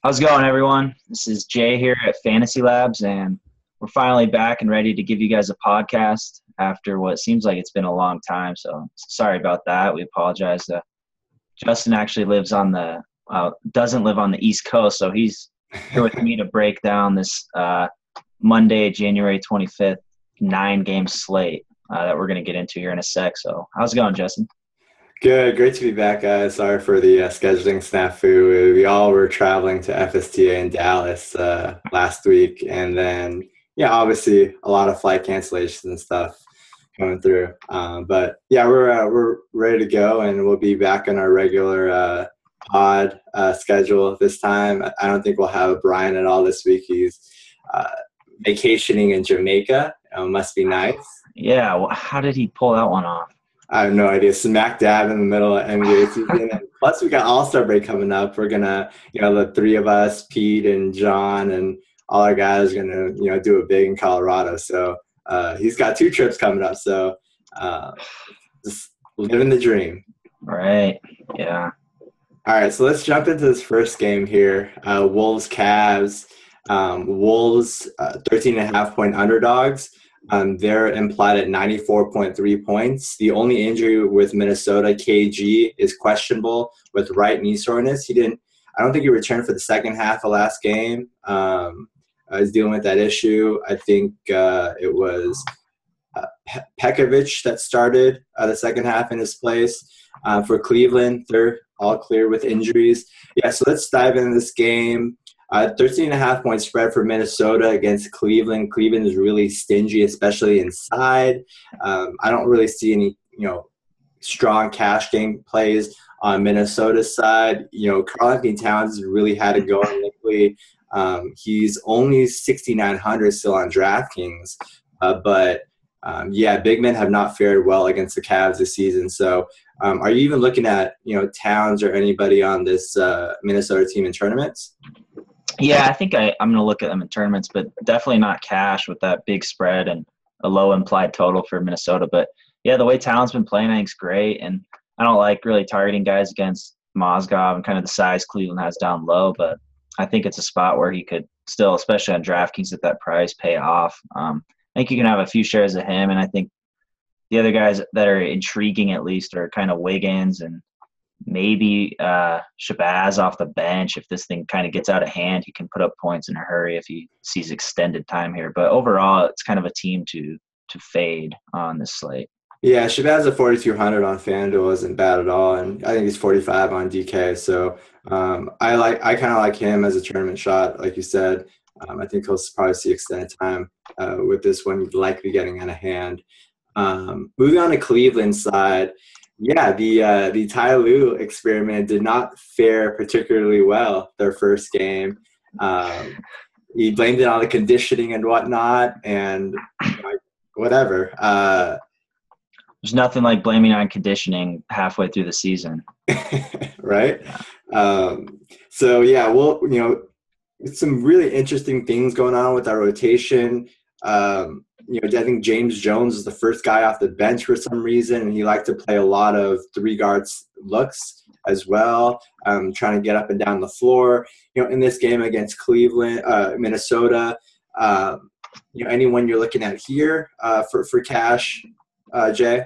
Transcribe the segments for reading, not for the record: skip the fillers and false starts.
How's it going, everyone? This is Jay here at Fantasy Labs, and we're finally back and ready to give you guys a podcast after what seems like it's been a long time. So sorry about that. We apologize. Justin actually doesn't live on the East Coast, so he's here with me to break down this Monday, January 25th, 9-game slate that we're going to get into here in a sec. So how's it going, Justin? Good. Great to be back, guys. Sorry for the scheduling snafu. We all were traveling to FSTA in Dallas last week. And then, obviously a lot of flight cancellations and stuff coming through. We're ready to go, and we'll be back on our regular pod schedule this time. I don't think we'll have Brian at all this week. He's vacationing in Jamaica. Must be nice. Yeah. Well, how did he pull that one off? I have no idea. Smack dab in the middle of NBA season. And plus, we got All-Star break coming up. We're going to, the three of us, Pete and John and all our guys are going to, do it big in Colorado. So he's got 2 trips coming up. So just living the dream. Right. Yeah. All right. So let's jump into this first game here. Wolves Cavs. Wolves 13.5-point underdogs. They're implied at 94.3 points. The only injury with Minnesota, KG, is questionable with right knee soreness. I don't think he returned for the second half of last game. He's dealing with that issue. I think it was Pekovic that started the second half in his place. For Cleveland, they're all clear with injuries. Yeah, so let's dive into this game. 13.5-point spread for Minnesota against Cleveland. Cleveland is really stingy, especially inside. I don't really see any, strong cash game plays on Minnesota's side. Karl-Anthony Towns has really had to go quickly. He's only 6,900 still on DraftKings. Big men have not fared well against the Cavs this season. So are you even looking at, Towns or anybody on this Minnesota team in tournaments? Yeah, I think I'm going to look at them in tournaments, but definitely not cash with that big spread and a low implied total for Minnesota. But, yeah, the way Talon's been playing, I think is great. And I don't like really targeting guys against Mozgov and kind of the size Cleveland has down low. But I think it's a spot where he could still, especially on DraftKings at that price, pay off. I think you can have a few shares of him. And I think the other guys that are intriguing at least are kind of Wiggins and maybe Shabazz off the bench. If this thing kind of gets out of hand, he can put up points in a hurry if he sees extended time here. But overall, it's kind of a team to fade on this slate. Yeah, Shabazz at 4,200 on FanDuel isn't bad at all, and I think he's 45 on DK. So I kind of like him as a tournament shot, like you said. I think he'll probably see extended time with this one likely getting out of hand. Moving on to Cleveland's side. Yeah, the Ty Lue experiment did not fare particularly well their first game. He blamed it on the conditioning and whatnot, and whatever. There's nothing like blaming on conditioning halfway through the season. Right? Some really interesting things going on with our rotation. I think James Jones is the first guy off the bench for some reason, and he liked to play a lot of 3 guards looks as well, trying to get up and down the floor. In this game against Minnesota, anyone you're looking at here for cash, Jay?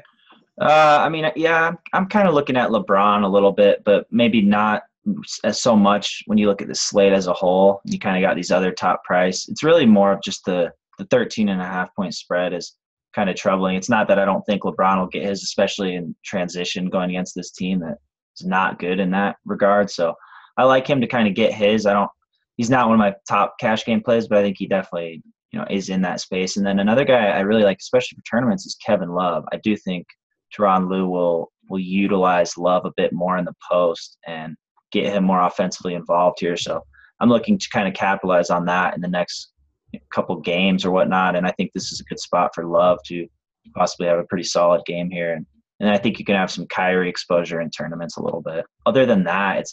I'm kind of looking at LeBron a little bit, but maybe not as so much when you look at the slate as a whole. You kind of got these other top price. It's really more of just the 13.5-point spread is kind of troubling. It's not that I don't think LeBron will get his, especially in transition going against this team that is not good in that regard. So I like him to kind of get his. He's not one of my top cash game plays, but I think he definitely, is in that space. And then another guy I really like, especially for tournaments, is Kevin Love. I do think Tyronn Lue will utilize Love a bit more in the post and get him more offensively involved here. So I'm looking to kind of capitalize on that in the next couple games or whatnot, and I think this is a good spot for Love to possibly have a pretty solid game here, and I think you can have some Kyrie exposure in tournaments a little bit. Other than that,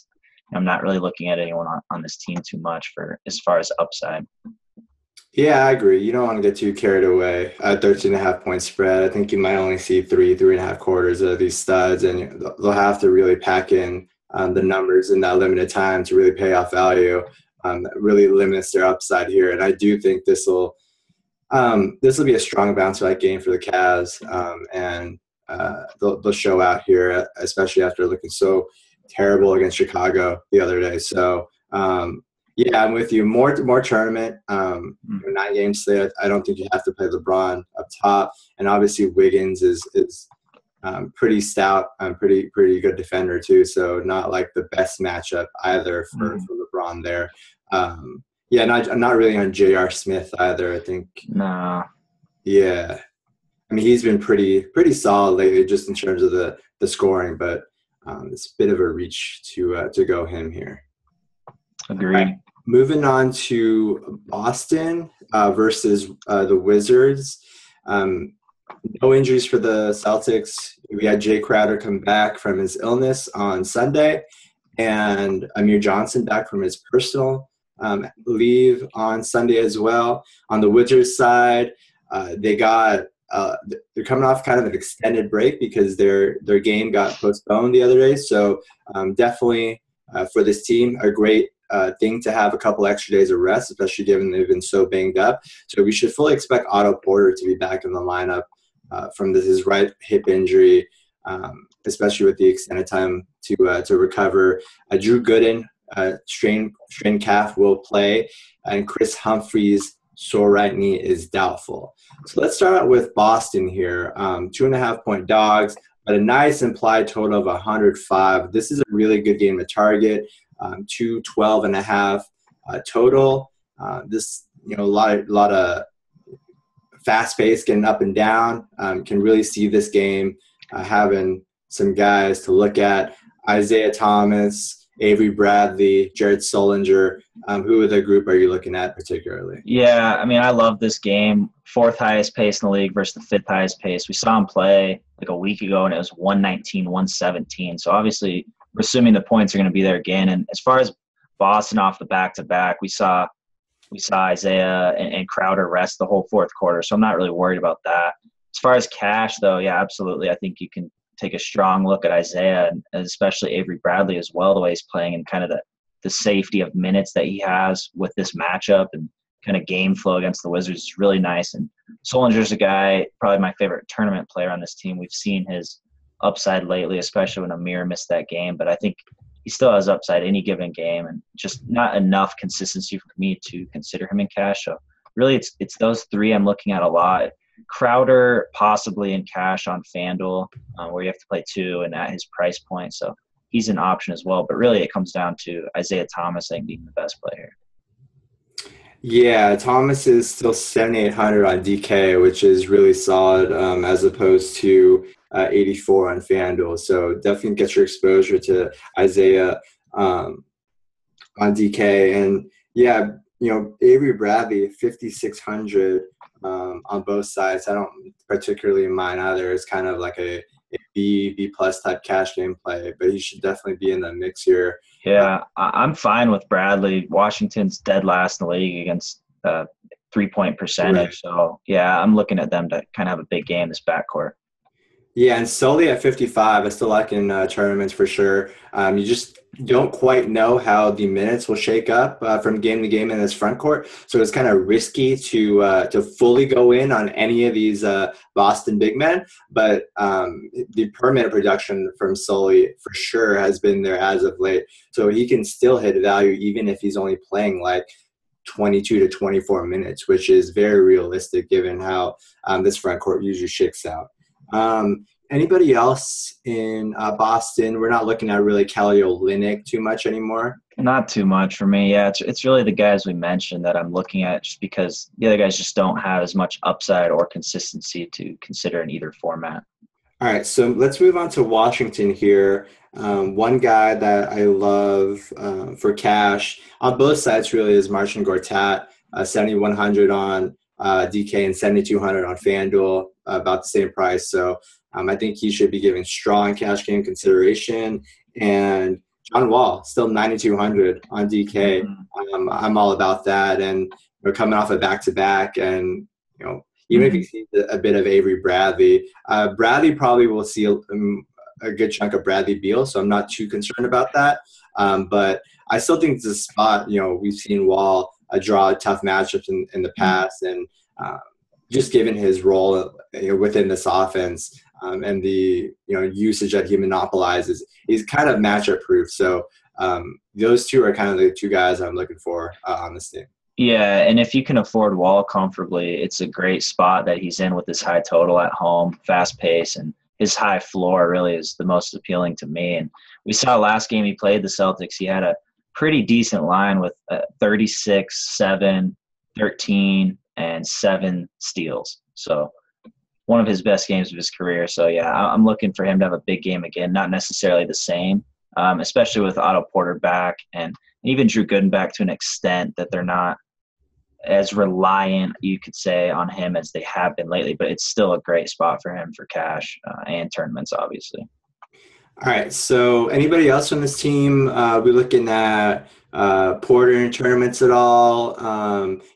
I'm not really looking at anyone on this team too much for as far as upside. Yeah, I agree. You don't want to get too carried away. 13.5-point spread. I think you might only see 3.5 quarters of these studs, and they'll have to really pack in the numbers in that limited time to really pay off value. really limits their upside here. And I do think this will be a strong bounce back game for the Cavs, and they'll show out here, especially after looking so terrible against Chicago the other day. So yeah, I'm with you. More tournament. 9-game slate. I don't think you have to play LeBron up top, and obviously Wiggins is pretty stout, pretty good defender too. So not like the best matchup either for LeBron there. Yeah, not really on J.R. Smith either. I think. Nah. Yeah, I mean he's been pretty solid lately, just in terms of the scoring, but it's a bit of a reach to go him here. Agreed. Right. Moving on to Boston versus the Wizards. No injuries for the Celtics. We had Jay Crowder come back from his illness on Sunday, and Amir Johnson back from his personal leave on Sunday as well. On the Wizards side, they're coming off kind of an extended break because their game got postponed the other day. So definitely for this team, a great thing to have a couple extra days of rest, especially given they've been so banged up. So we should fully expect Otto Porter to be back in the lineup from his right hip injury, especially with the extended time to recover. Drew Gooden, strained calf, will play, and Chris Humphries' sore right knee is doubtful. So let's start out with Boston here. 2.5-point dogs, but a nice implied total of 105. This is a really good game to target. 212.5 total. This, a lot of fast pace, getting up and down. Can really see this game having some guys to look at. Isaiah Thomas, Avery Bradley, Jared Sullinger. Who of the group are you looking at particularly? Yeah, I mean, I love this game. 4th highest pace in the league versus the 5th highest pace. We saw him play like a week ago, and it was 119, 117. So obviously, we're assuming the points are going to be there again. And as far as Boston off the back-to-back, we saw Isaiah and Crowder rest the whole 4th quarter. So I'm not really worried about that. As far as cash, though, yeah, absolutely. I think you can take a strong look at Isaiah and especially Avery Bradley as well, the way he's playing and kind of the safety of minutes that he has with this matchup and kind of game flow against the Wizards is really nice. And Sullinger's a guy, probably my favorite tournament player on this team. We've seen his upside lately, especially when Amir missed that game. But I think he still has upside any given game and just not enough consistency for me to consider him in cash. So really it's those three I'm looking at a lot. Crowder possibly in cash on FanDuel, where you have to play 2 and at his price point. So he's an option as well. But really it comes down to Isaiah Thomas, I think, being the best player. Yeah, Thomas is still 7,800 on DK, which is really solid as opposed to 84 on FanDuel. So definitely get your exposure to Isaiah on DK. And yeah, Avery Bradley, 5,600 on both sides. I don't particularly mind either. It's kind of like a B plus type cash game play, but he should definitely be in the mix here. Yeah, I'm fine with Bradley. Washington's dead last in the league against 3-point percentage. Right. So, yeah, I'm looking at them to kind of have a big game this backcourt. Yeah, and Sully at 55, I still like in tournaments for sure. You just don't quite know how the minutes will shake up from game to game in this front court. So it's kind of risky to fully go in on any of these Boston big men. But the per minute production from Sully for sure has been there as of late. So he can still hit value even if he's only playing like 22 to 24 minutes, which is very realistic given how this front court usually shakes out. Anybody else in Boston? We're not looking at really Kelly Olynyk too much anymore. Not too much for me. Yeah, it's really the guys we mentioned that I'm looking at just because the other guys just don't have as much upside or consistency to consider in either format. All right, so let's move on to Washington here. One guy that I love for cash on both sides really is Marcin Gortat, 7,100 on DK and 7,200 on FanDuel, about the same price. So I think he should be given strong cash game consideration. And John Wall, still 9,200 on DK. I'm all about that. And we're coming off a back-to-back. And, even if he sees a bit of Avery Bradley, Bradley probably will see a good chunk of Bradley Beal. So I'm not too concerned about that. But I still think it's a spot. We've seen Wall draw tough matchups in the past, and just given his role within this offense and the usage that he monopolizes, he's kind of matchup proof. So those two are kind of the two guys I'm looking for on this team. Yeah, and if you can afford Wall comfortably, it's a great spot that he's in with this high total at home, fast pace, and his high floor really is the most appealing to me. And we saw last game he played the Celtics, he had a pretty decent line with 36, 7, 13, and 7 steals. So one of his best games of his career. So, yeah, I'm looking for him to have a big game again, not necessarily the same, especially with Otto Porter back and even Drew Gooden back to an extent that they're not as reliant, you could say, on him as they have been lately. But it's still a great spot for him for cash and tournaments, obviously. All right, so anybody else on this team? We're looking at Porter in tournaments at all.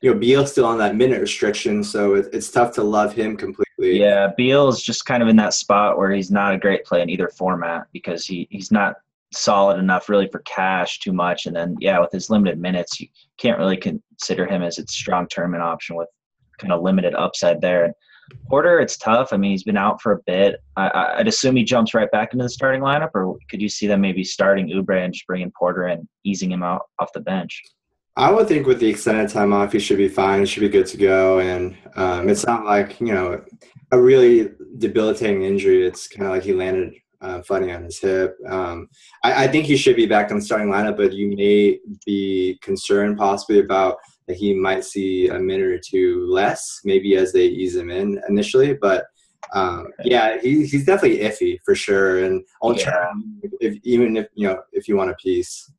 Beal's still on that minute restriction, so it's tough to love him completely. Yeah, Beal's just kind of in that spot where he's not a great play in either format because he's not solid enough really for cash too much. And then, with his limited minutes, you can't really consider him as a strong tournament option with kind of limited upside there. And Porter, it's tough. I mean, he's been out for a bit. I'd assume he jumps right back into the starting lineup, or could you see them maybe starting Oubre and just bringing Porter and easing him out off the bench? I would think with the extended time off, he should be fine. He should be good to go. And it's not like, a really debilitating injury. It's kind of like he landed funny on his hip. I think he should be back in the starting lineup, but you may be concerned possibly about that he might see a minute or two less, maybe as they ease him in initially. But he's definitely iffy for sure. And I'll try if you want a piece.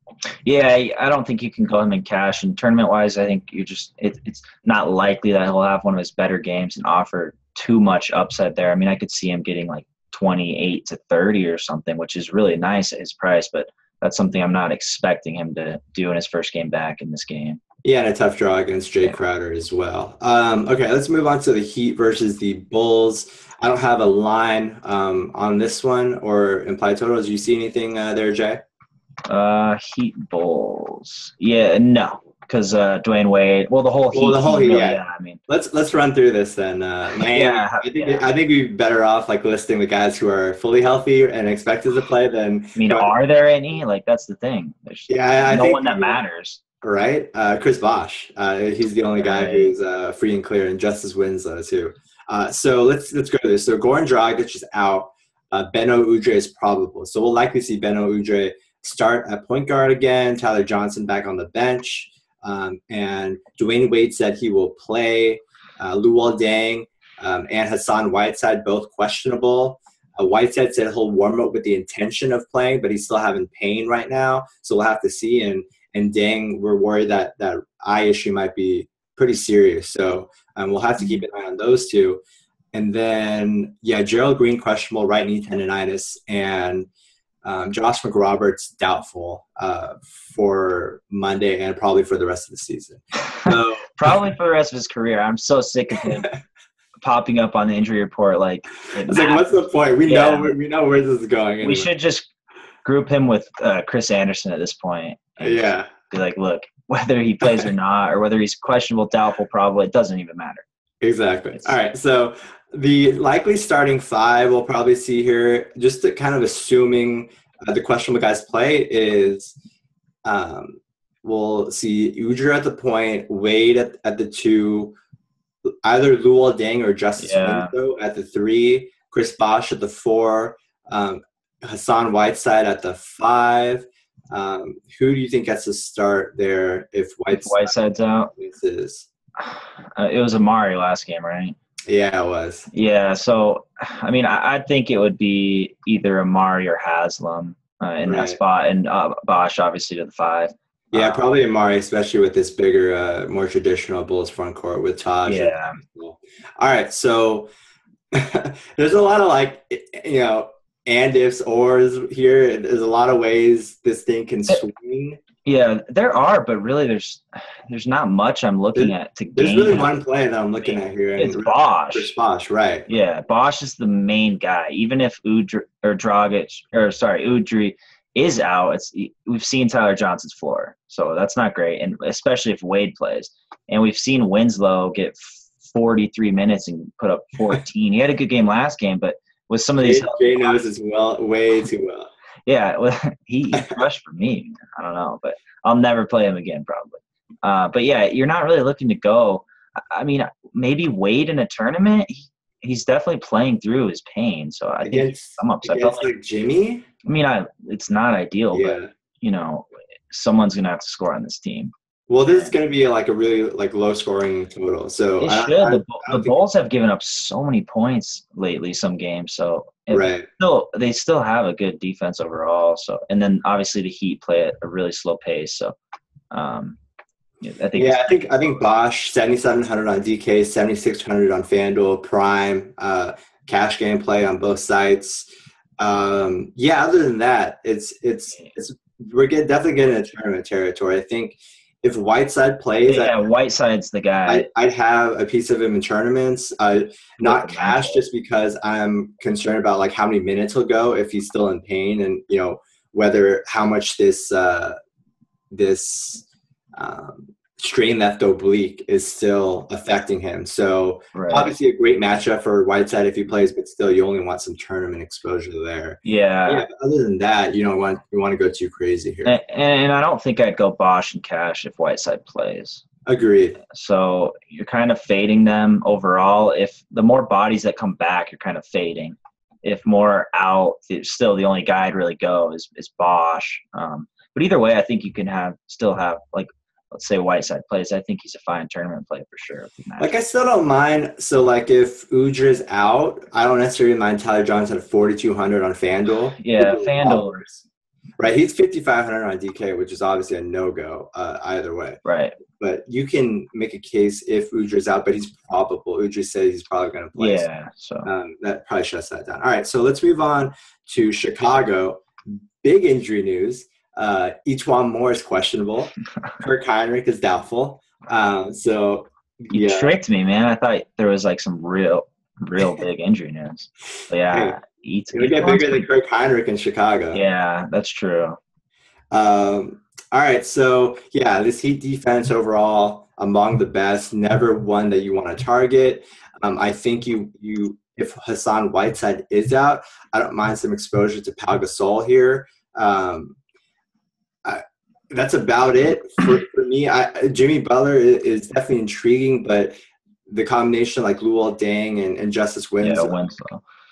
Yeah, I don't think you can call him in cash. And tournament-wise, I think it's not likely that he'll have one of his better games and offer too much upside there. I mean, I could see him getting like 28 to 30 or something, which is really nice at his price, but that's something I'm not expecting him to do in his first game back in this game. Yeah, and a tough draw against Jay Crowder as well. Okay, let's move on to the Heat versus the Bulls. I don't have a line on this one or implied totals. Do you see anything there, Jay? Heat Bulls. Yeah, no, because Dwayne Wade. Well, the whole Heat. Really, I mean, let's run through this then. Miami, I think we'd be better off like listing the guys who are fully healthy and expected to play than. I mean, are there any? Like that's the thing. There's no one that matters. Right, Chris Bosh. He's the only guy who's free and clear, and Justice Winslow too. So let's go to this. So Goran Dragic is out. Beno Udrih is probable. So we'll likely see Beno Udrih start at point guard again. Tyler Johnson back on the bench. And Dwayne Wade said he will play. Luol Deng and Hassan Whiteside both questionable. Whiteside said he'll warm up with the intention of playing, but he's still having pain right now. So we'll have to see. And Deng, we're worried that eye issue might be pretty serious. So we'll have to keep an eye on those two. And then, Gerald Green questionable right knee tendonitis, and Josh McRoberts doubtful for Monday and probably for the rest of the season. So, probably for the rest of his career. I'm so sick of him popping up on the injury report. Like, it's like, what's the point? We know where this is going. Anyway. We should just group him with Chris Anderson at this point. Yeah. Be like, look, whether he plays or not, or whether he's questionable, doubtful, probable, it doesn't even matter. Exactly. All right. So the likely starting five we'll probably see here, just to kind of assuming the questionable guys play, is we'll see Udrih at the point, Wade at the 2, either Luol Deng or Justice Winslow at the 3, Chris Bosh at the 4, Hassan Whiteside at the 5. Who do you think gets to start there if Whiteside's out? It was Amari last game, right? Yeah, it was. Yeah, so, I mean, I think it would be either Amari or Haslam in that spot, and Bosh, obviously, to the 5. Yeah, probably Amari, especially with this bigger, more traditional Bulls front court with Taj. Yeah. All right, so there's a lot of, and ifs, ors here. There's a lot of ways this thing can swing. Yeah, there are, but really there's not much I'm looking at to gain. There's really one play that I'm looking at here. It's Bosh. Chris Bosh, right. Yeah, Bosh is the main guy. Even if Udrih is out, we've seen Tyler Johnson's floor, so that's not great, and especially if Wade plays. And we've seen Winslow get 43 minutes and put up 14. He had a good game last game, but with some of these, Jay knows as well, way too well. Yeah, well, he crushed for me. I don't know, but I'll never play him again probably. But yeah, you're not really looking to go. I mean, maybe Wade in a tournament. He's definitely playing through his pain, so I think some upside. Against like Jimmy. I mean, it's not ideal, yeah. But someone's gonna have to score on this team. Well, this is going to be like a really like low scoring total. So the Bulls have given up so many points lately, some games. So right. They still have a good defense overall. So, and then obviously the Heat play at a really slow pace. So, I think Bosch 7,700 on DK, 7,600 on FanDuel, Prime, cash game play on both sites. Other than that, we're definitely getting into tournament territory. I think. If Whiteside plays, Whiteside's the guy. I'd have a piece of him in tournaments, not cash, just because I'm concerned about like how many minutes he'll go if he's still in pain, and whether how much this strain left oblique is still affecting him. So Obviously a great matchup for Whiteside if he plays, but still you only want some tournament exposure there. Yeah. Other than that, you don't want to go too crazy here. And I don't think I'd go Bosch and cash if Whiteside plays. Agreed. So you're kind of fading them overall. If the more bodies that come back, you're kind of fading. If more out, still the only guy I'd really go is Bosch. But either way, I think you can still have like, let's say Whiteside plays. I think he's a fine tournament play for sure. Like, I still don't mind. So, like, if Udra's out, I don't necessarily mind Tyler Johnson at 4,200 on FanDuel. Yeah, FanDuel. Right, he's 5,500 on DK, which is obviously a no-go either way. Right. But you can make a case if Udra's out, but he's probable. Udra says he's probably going to play. Yeah, so. That probably shuts that down. All right, so let's move on to Chicago. Big injury news. Etuan Moore is questionable. Kirk Heinrich is doubtful. You tricked me, man. I thought there was like some real big injury news. But yeah, it'll get bigger than Kirk Heinrich in Chicago. Yeah, that's true. All right, so this Heat defense overall among the best. Never one that you want to target. I think you if Hassan Whiteside is out, I don't mind some exposure to Pau Gasol here. That's about it for me. Jimmy Butler is definitely intriguing, but the combination like Luol Deng and Justice Winslow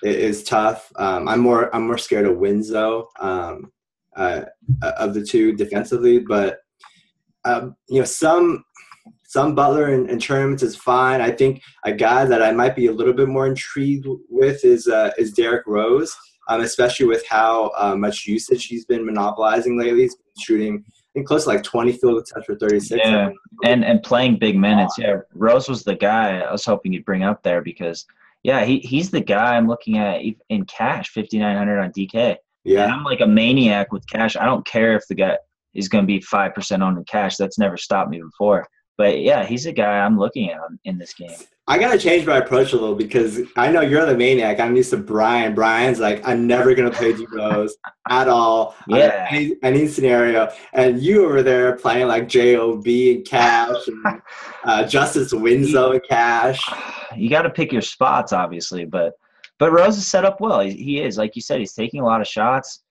is tough. I'm more scared of Winslow of the two defensively, but some Butler in tournaments is fine. I think a guy that I might be a little bit more intrigued with is Derrick Rose, especially with how much usage he's been monopolizing lately. He's been shooting, I think, close to like 20 field attempts for 36. Yeah, and playing big minutes. Yeah, Rose was the guy I was hoping you'd bring up there because, he's the guy I'm looking at in cash, 5,900 on DK. Yeah, and I'm like a maniac with cash. I don't care if the guy is going to be 5% on the cash. That's never stopped me before. But, he's a guy I'm looking at in this game. I got to change my approach a little because I know you're the maniac. I'm used to Brian. Brian's like, I'm never going to play D-Rose at all. Yeah. Any scenario. And you over there playing like J.O.B. and cash and Justice Winslow and cash. You got to pick your spots, obviously. But Rose is set up well. He is. Like you said, he's taking a lot of shots.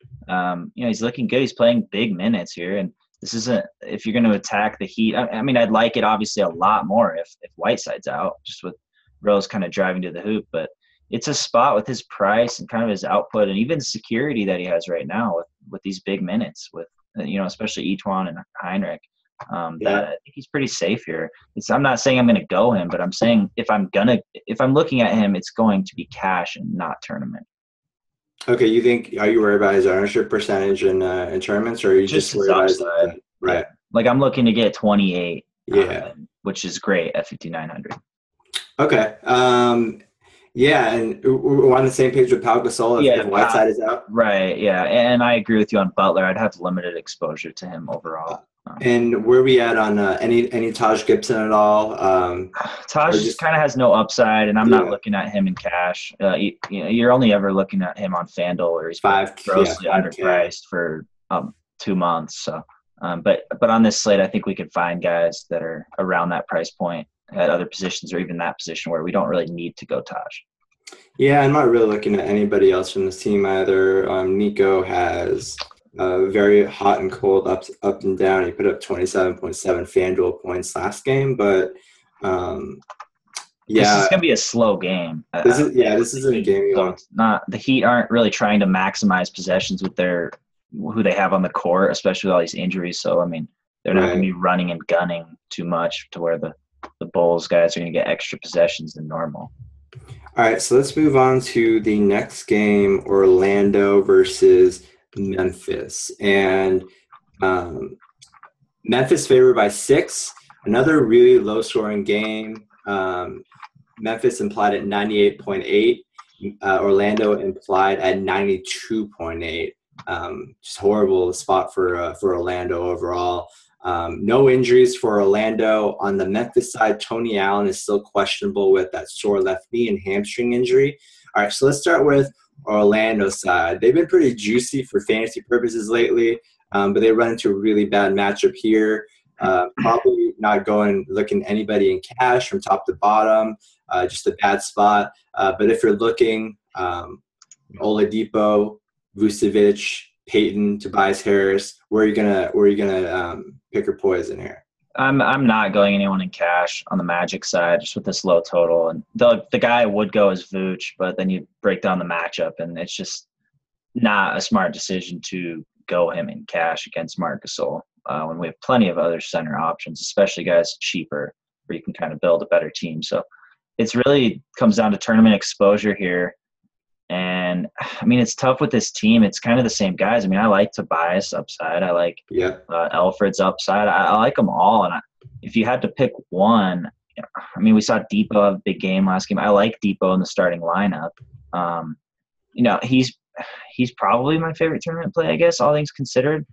He's looking good. He's playing big minutes here. And this isn't – if you're going to attack the Heat – I mean, I'd like it obviously a lot more if Whiteside's out, just with Rose kind of driving to the hoop. But it's a spot with his price and kind of his output and even security that he has right now with these big minutes with, especially Etuan and Heinrich. That I think he's pretty safe here. I'm not saying I'm going to go him, but I'm saying if I'm looking at him, it's going to be cash and not tournament. Okay, are you worried about his ownership percentage in tournaments, or are you just worried about his upside? Right. Like I'm looking to get 28. Yeah. Which is great at 5,900. Okay. And we're on the same page with Pau Gasol if Whiteside is out. Right. Yeah, and I agree with you on Butler. I'd have limited exposure to him overall. And where are we at on any Taj Gibson at all? Taj just kind of has no upside, and I'm not looking at him in cash. You're only ever looking at him on FanDuel, where he's grossly underpriced for 2 months. So, but on this slate, I think we can find guys that are around that price point at other positions, or even that position where we don't really need to go Taj. Yeah, I'm not really looking at anybody else from this team either. Nico has very hot and cold, up and down. He put up 27.7 FanDuel points last game, but this is gonna be a slow game. This isn't a game. So it's not, the Heat aren't really trying to maximize possessions with who they have on the court, especially with all these injuries. So I mean, they're not gonna be running and gunning too much to where the Bulls guys are gonna get extra possessions than normal. All right, so let's move on to the next game, Orlando versus Memphis. And Memphis favored by 6. Another really low-scoring game. Memphis implied at 98.8. Orlando implied at 92.8. Just horrible spot for Orlando overall. No injuries for Orlando. On the Memphis side, Tony Allen is still questionable with that sore left knee and hamstring injury. All right, so let's start with Orlando side. They've been pretty juicy for fantasy purposes lately, but they run into a really bad matchup here. Probably not looking anybody in cash from top to bottom. Just a bad spot. But if you're looking, Oladipo, Vucevic, Peyton, Tobias Harris, where are you gonna pick your poison here? I'm not going anyone in cash on the Magic side, just with this low total. And the guy I would go is Vooch, but then you break down the matchup, and it's just not a smart decision to go him in cash against Marc Gasol when we have plenty of other center options, especially guys cheaper where you can kind of build a better team. So it's really comes down to tournament exposure here. And I mean, it's tough with this team. It's kind of the same guys. I mean, I like Tobias upside. I like Alfred's upside. I like them all. And if you had to pick one, I mean, we saw Depot have a big game last game. I like Depot in the starting lineup. He's probably my favorite tournament play, I guess, all things considered.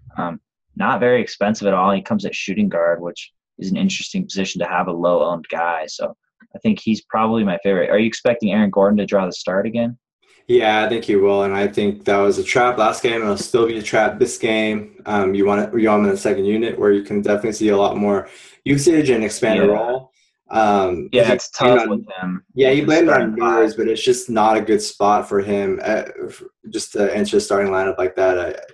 Not very expensive at all. He comes at shooting guard, which is an interesting position to have a low-owned guy. So I think he's probably my favorite. Are you expecting Aaron Gordon to draw the start again? Yeah, I think he will, and I think that was a trap last game, and it'll still be a trap this game. You want him in the second unit, where you can definitely see a lot more usage and expand the role. It's tough with him. Yeah, you blame it on numbers, but it's just not a good spot for him. Just to enter a starting lineup like that,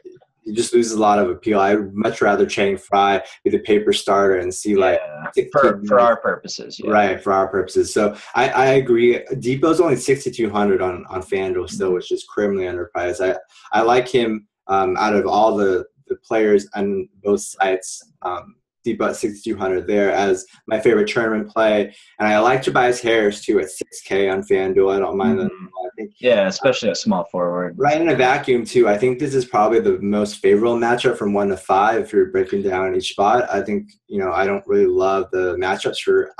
he just loses a lot of appeal. I'd much rather Chang Fry be the paper starter and see for our purposes. Yeah. Right, for our purposes. So I agree. Depot's only 6,200 on FanDuel still, which is criminally underpriced. I like him out of all the players on both sites. Depot at 6,200 there as my favorite tournament play. And I like Tobias Harris too at 6K on FanDuel. I don't mind that. I think, especially a small forward. Right in a vacuum too. I think this is probably the most favorable matchup from 1 to 5 if you're breaking down each spot. I think, I don't really love the matchups for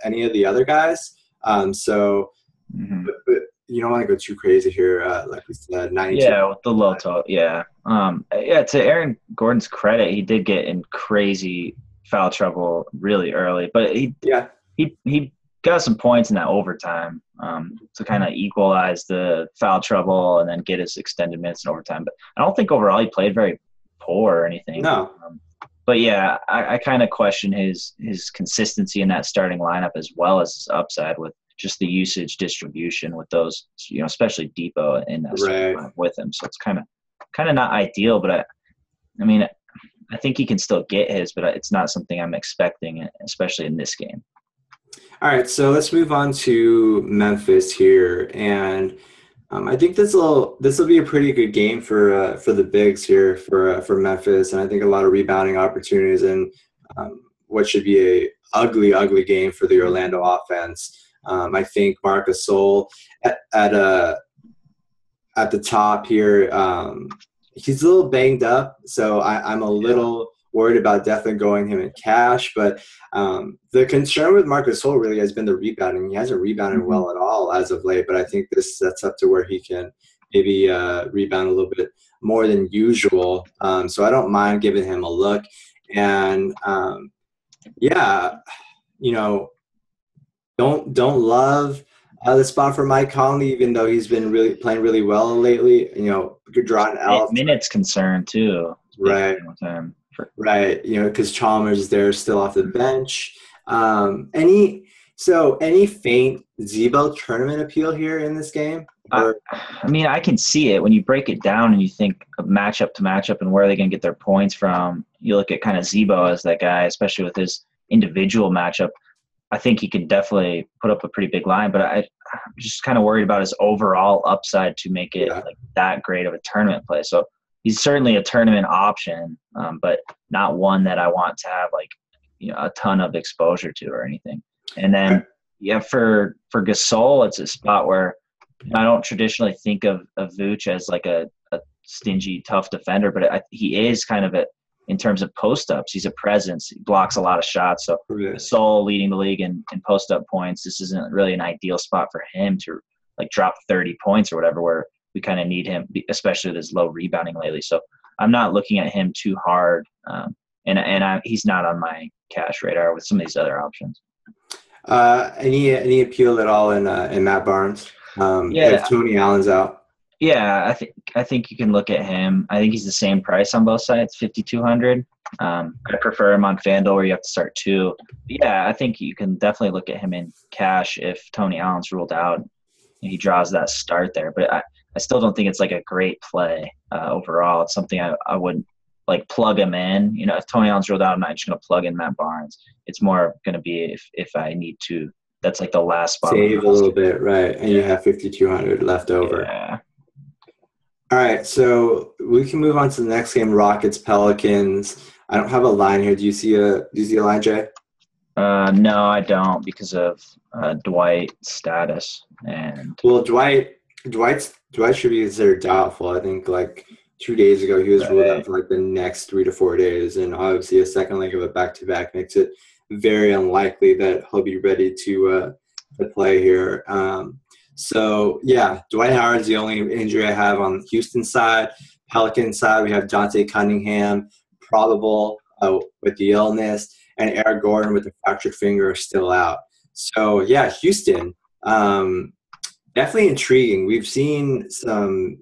any of the other guys. But you don't want to go too crazy here, like we said. 92. Yeah, with the low total. Yeah. To Aaron Gordon's credit, he did get in crazy foul trouble really early, but he got some points in that overtime to kind of equalize the foul trouble and then get his extended minutes in overtime. But I don't think overall he played very poor or anything. No. But yeah, I kind of question his consistency in that starting lineup as well as his upside with just the usage distribution with those, especially Depot in that lineup with him. So it's kind of not ideal, but I think he can still get his, but it's not something I'm expecting, especially in this game. All right, so let's move on to Memphis here, and I think this will be a pretty good game for the bigs here for Memphis, and I think a lot of rebounding opportunities and what should be a ugly game for the Orlando offense. I think Marc Gasol at the top here. He's a little banged up, so I'm a little worried about definitely going him in cash. But the concern with Marc Gasol really has been the rebounding. He hasn't rebounded well at all as of late, but I think this sets up to where he can maybe rebound a little bit more than usual. So I don't mind giving him a look. And don't love the spot for Mike Conley, even though he's been playing really well lately. Good draw an L. Minutes concern too. Right. with him. Right. Because Chalmers is there still off the bench. Any faint Zebo tournament appeal here in this game? I mean, I can see it when you break it down and you think of matchup to matchup and where are they going to get their points from. You look at kind of Zebo as that guy, especially with his individual matchup. I think he can definitely put up a pretty big line, but I'm just kind of worried about his overall upside to make it like that great of a tournament play. So he's certainly a tournament option, but not one that I want to have a ton of exposure to or anything. And then for Gasol, it's a spot where I don't traditionally think of Vooch as like a stingy, tough defender, but he is kind of in terms of post-ups. He's a presence. He blocks a lot of shots. So Gasol leading the league in post-up points, this isn't really an ideal spot for him to drop 30 points or whatever, where we kind of need him, especially with his low rebounding lately. So I'm not looking at him too hard, and he's not on my cash radar with some of these other options. Any appeal at all in Matt Barnes? If Tony Allen's out. Yeah, I think you can look at him. I think he's the same price on both sides, 5,200. I prefer him on FanDuel where you have to start 2. But yeah, I think you can definitely look at him in cash if Tony Allen's ruled out and he draws that start there. But I still don't think it's like a great play overall. It's something I wouldn't plug him in. If Tony Allen's ruled out, I'm not just going to plug in Matt Barnes. It's more going to be if I need to. That's the last spot. Save a little bit, right? And you have 5,200 left over. Yeah. All right, so we can move on to the next game, Rockets Pelicans. I don't have a line here. Do you see a line, Jay? No, I don't, because of Dwight's status. Well, Dwight should be considered doubtful. I think 2 days ago he was ruled out for the next 3 to 4 days, and obviously a second leg of a back-to-back makes it very unlikely that he'll be ready to play here. So, Dwight Howard's the only injury I have on the Houston side. Pelican side, we have Dante Cunningham, probable with the illness, and Eric Gordon with the fractured finger still out. So, Houston, definitely intriguing. We've seen some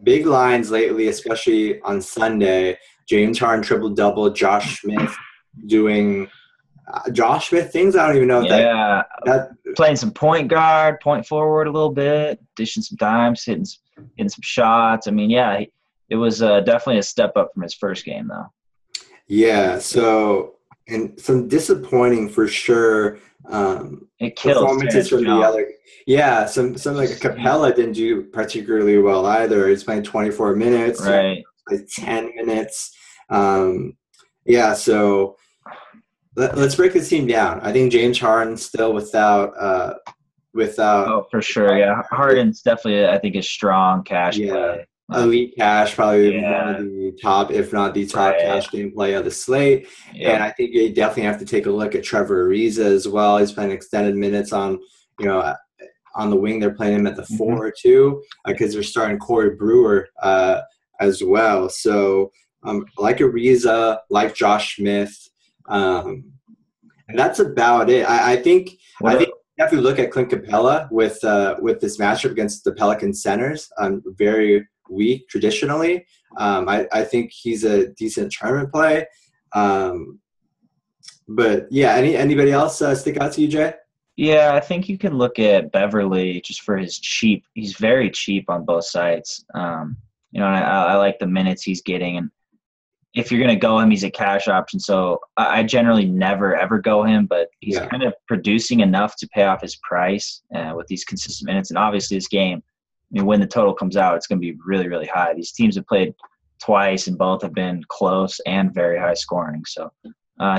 big lines lately, especially on Sunday. James Harden triple-double, Josh Smith doing Josh Smith things. I don't even know if that playing some point guard, point forward a little bit, dishing some dimes, hitting some shots. I mean, it was definitely a step up from his first game, though. Yeah. So, and some disappointing for sure. It kills performances from the other. Yeah. Some Capella didn't do particularly well either. He's playing 24 minutes, right? 10 minutes. So. Let's break this team down. I think James Harden still without. Oh, for sure, yeah. Harden's definitely, I think, a strong cash play. Elite cash, probably one of the top, if not the top cash game play of the slate. Yeah. And I think you definitely have to take a look at Trevor Ariza as well. He's playing extended minutes on the wing. They're playing him at the 4 or 2 because they're starting Corey Brewer as well. So like Ariza, like Josh Smith. And that's about it. I think you have to look at Clint Capella with this matchup against the Pelican centers. Very weak traditionally. I think he's a decent tournament play. But anybody else stick out to you, Jay? Yeah, I think you can look at Beverly just for his cheap. He's very cheap on both sides. And I like the minutes he's getting. And if you're going to go him, he's a cash option. So I generally never, ever go him, but he's kind of producing enough to pay off his price with these consistent minutes. And obviously this game, when the total comes out, it's going to be really, really high. These teams have played twice and both have been close and very high scoring. So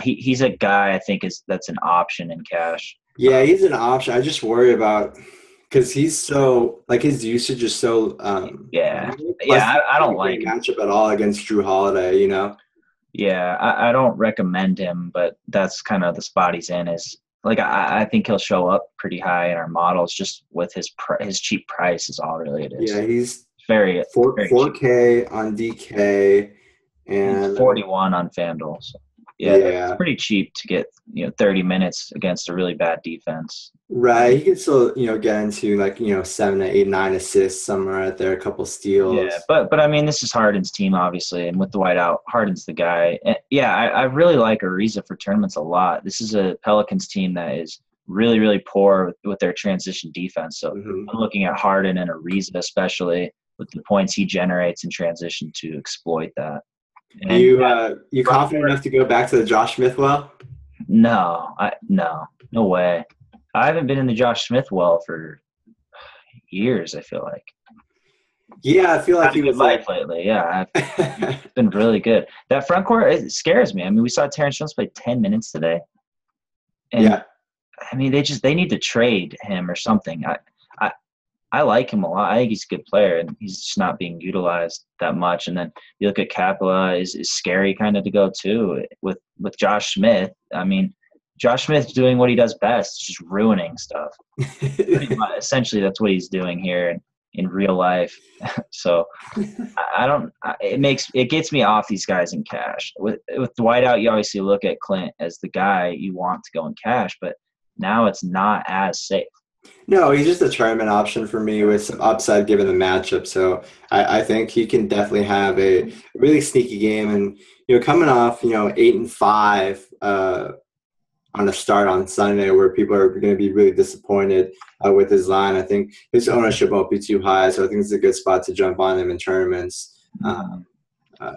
he's a guy I think that's an option in cash. Yeah, he's an option. I just worry about because he's so his usage is so I don't like matchup at all against Drew Holiday. Yeah, I don't recommend him, but that's kind of the spot he's in. Is I think he'll show up pretty high in our models just with his cheap price is all really it is. Yeah, he's very 4K on DK and 41 on FanDuel. So. Yeah, it's Yeah. pretty cheap to get 30 minutes against a really bad defense. Right. He could still, get into like, 7 to 8, 9 assists somewhere right there, a couple Yeah, steals. but I mean, this is Harden's team, obviously, and with Dwight out, Harden's the guy. And yeah, I really like Ariza for tournaments a lot. This is a Pelicans team that is really, really poor with their transition defense. So Hmm. I'm looking at Harden and Ariza, especially with the points he generates in transition to exploit that. And You front confident court, enough to go back to the Josh Smith well? no way. I haven't been in the Josh Smith well for years. I feel like Yeah, I feel like had a he good was life lately. Yeah, been really good. That front court, it scares me. I mean, we saw Terrence Jones play 10 minutes today, and yeah. I mean, they need to trade him or something. I I like him a lot. I think he's a good player, and he's just not being utilized that much. And then you look at Capella is scary kind of to go too with Josh Smith. I mean, Josh Smith's doing what he does best, just ruining stuff. Pretty much, essentially, that's what he's doing here in real life. So I don't. It gets me off these guys in cash. With Dwight out, you obviously look at Clint as the guy you want to go in cash, but now it's not as safe. No, he's just a tournament option for me with some upside given the matchup. So I think he can definitely have a really sneaky game. And coming off 8-5 on a start on Sunday, where people are going to be really disappointed with his line. I think his ownership won't be too high, so I think it's a good spot to jump on him in tournaments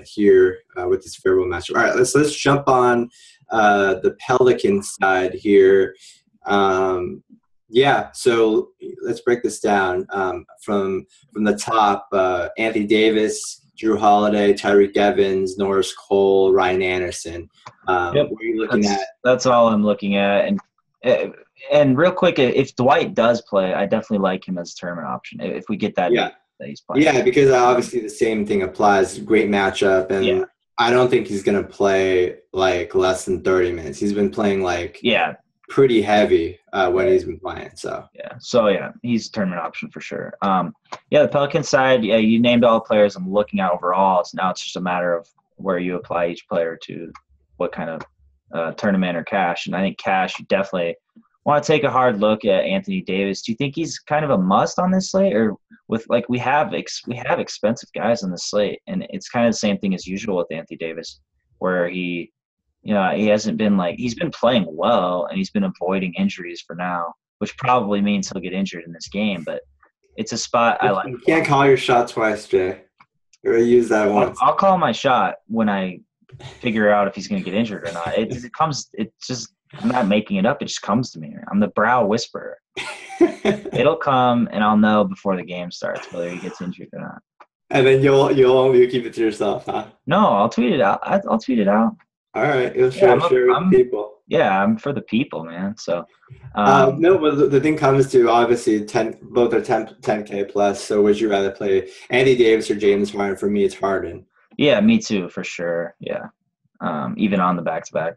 here with this favorable matchup. All right, let's jump on the Pelicans side here. Yeah, so let's break this down from the top. Anthony Davis, Drew Holiday, Tyreek Evans, Norris Cole, Ryan Anderson. Yep, What are you looking at? that's all I'm looking at. And real quick, if Dwight does play, I definitely like him as a tournament option. If we get that Yeah, that he's playing. yeah, because obviously the same thing applies. Great matchup, Yeah. and I don't think he's going to play like less than 30 minutes. He's been playing like Yeah. pretty heavy when he's been playing. So yeah, he's a tournament option for sure. The Pelicans side, yeah, you named all the players I'm looking at overall. So now it's just a matter of where you apply each player to what kind of tournament or cash. And I think cash, you definitely want to take a hard look at Anthony Davis. Do you think he's kind of a must on this slate, or with like we have expensive guys on the slate, and it's kind of the same thing as usual with Anthony Davis, where he hasn't been he's been playing well and he's been avoiding injuries for now, which probably means he'll get injured in this game. But it's a spot I like. you can't call your shot twice, Jay. Or use that once. I'll call my shot when I figure out if he's going to get injured or not. I'm not making it up. It just comes to me. I'm the brow whisperer. It'll come, and I'll know before the game starts whether he gets injured or not. And then you'll keep it to yourself, huh? No, I'll tweet it out. I'll tweet it out. All right, you'll share with the people. Yeah, I'm for the people, man. So, no, but the thing comes to obviously both are 10K plus. So would you rather play Andy Davis or James Harden? For me, it's Harden. Yeah, me too, for sure. Yeah, even on the back-to-back.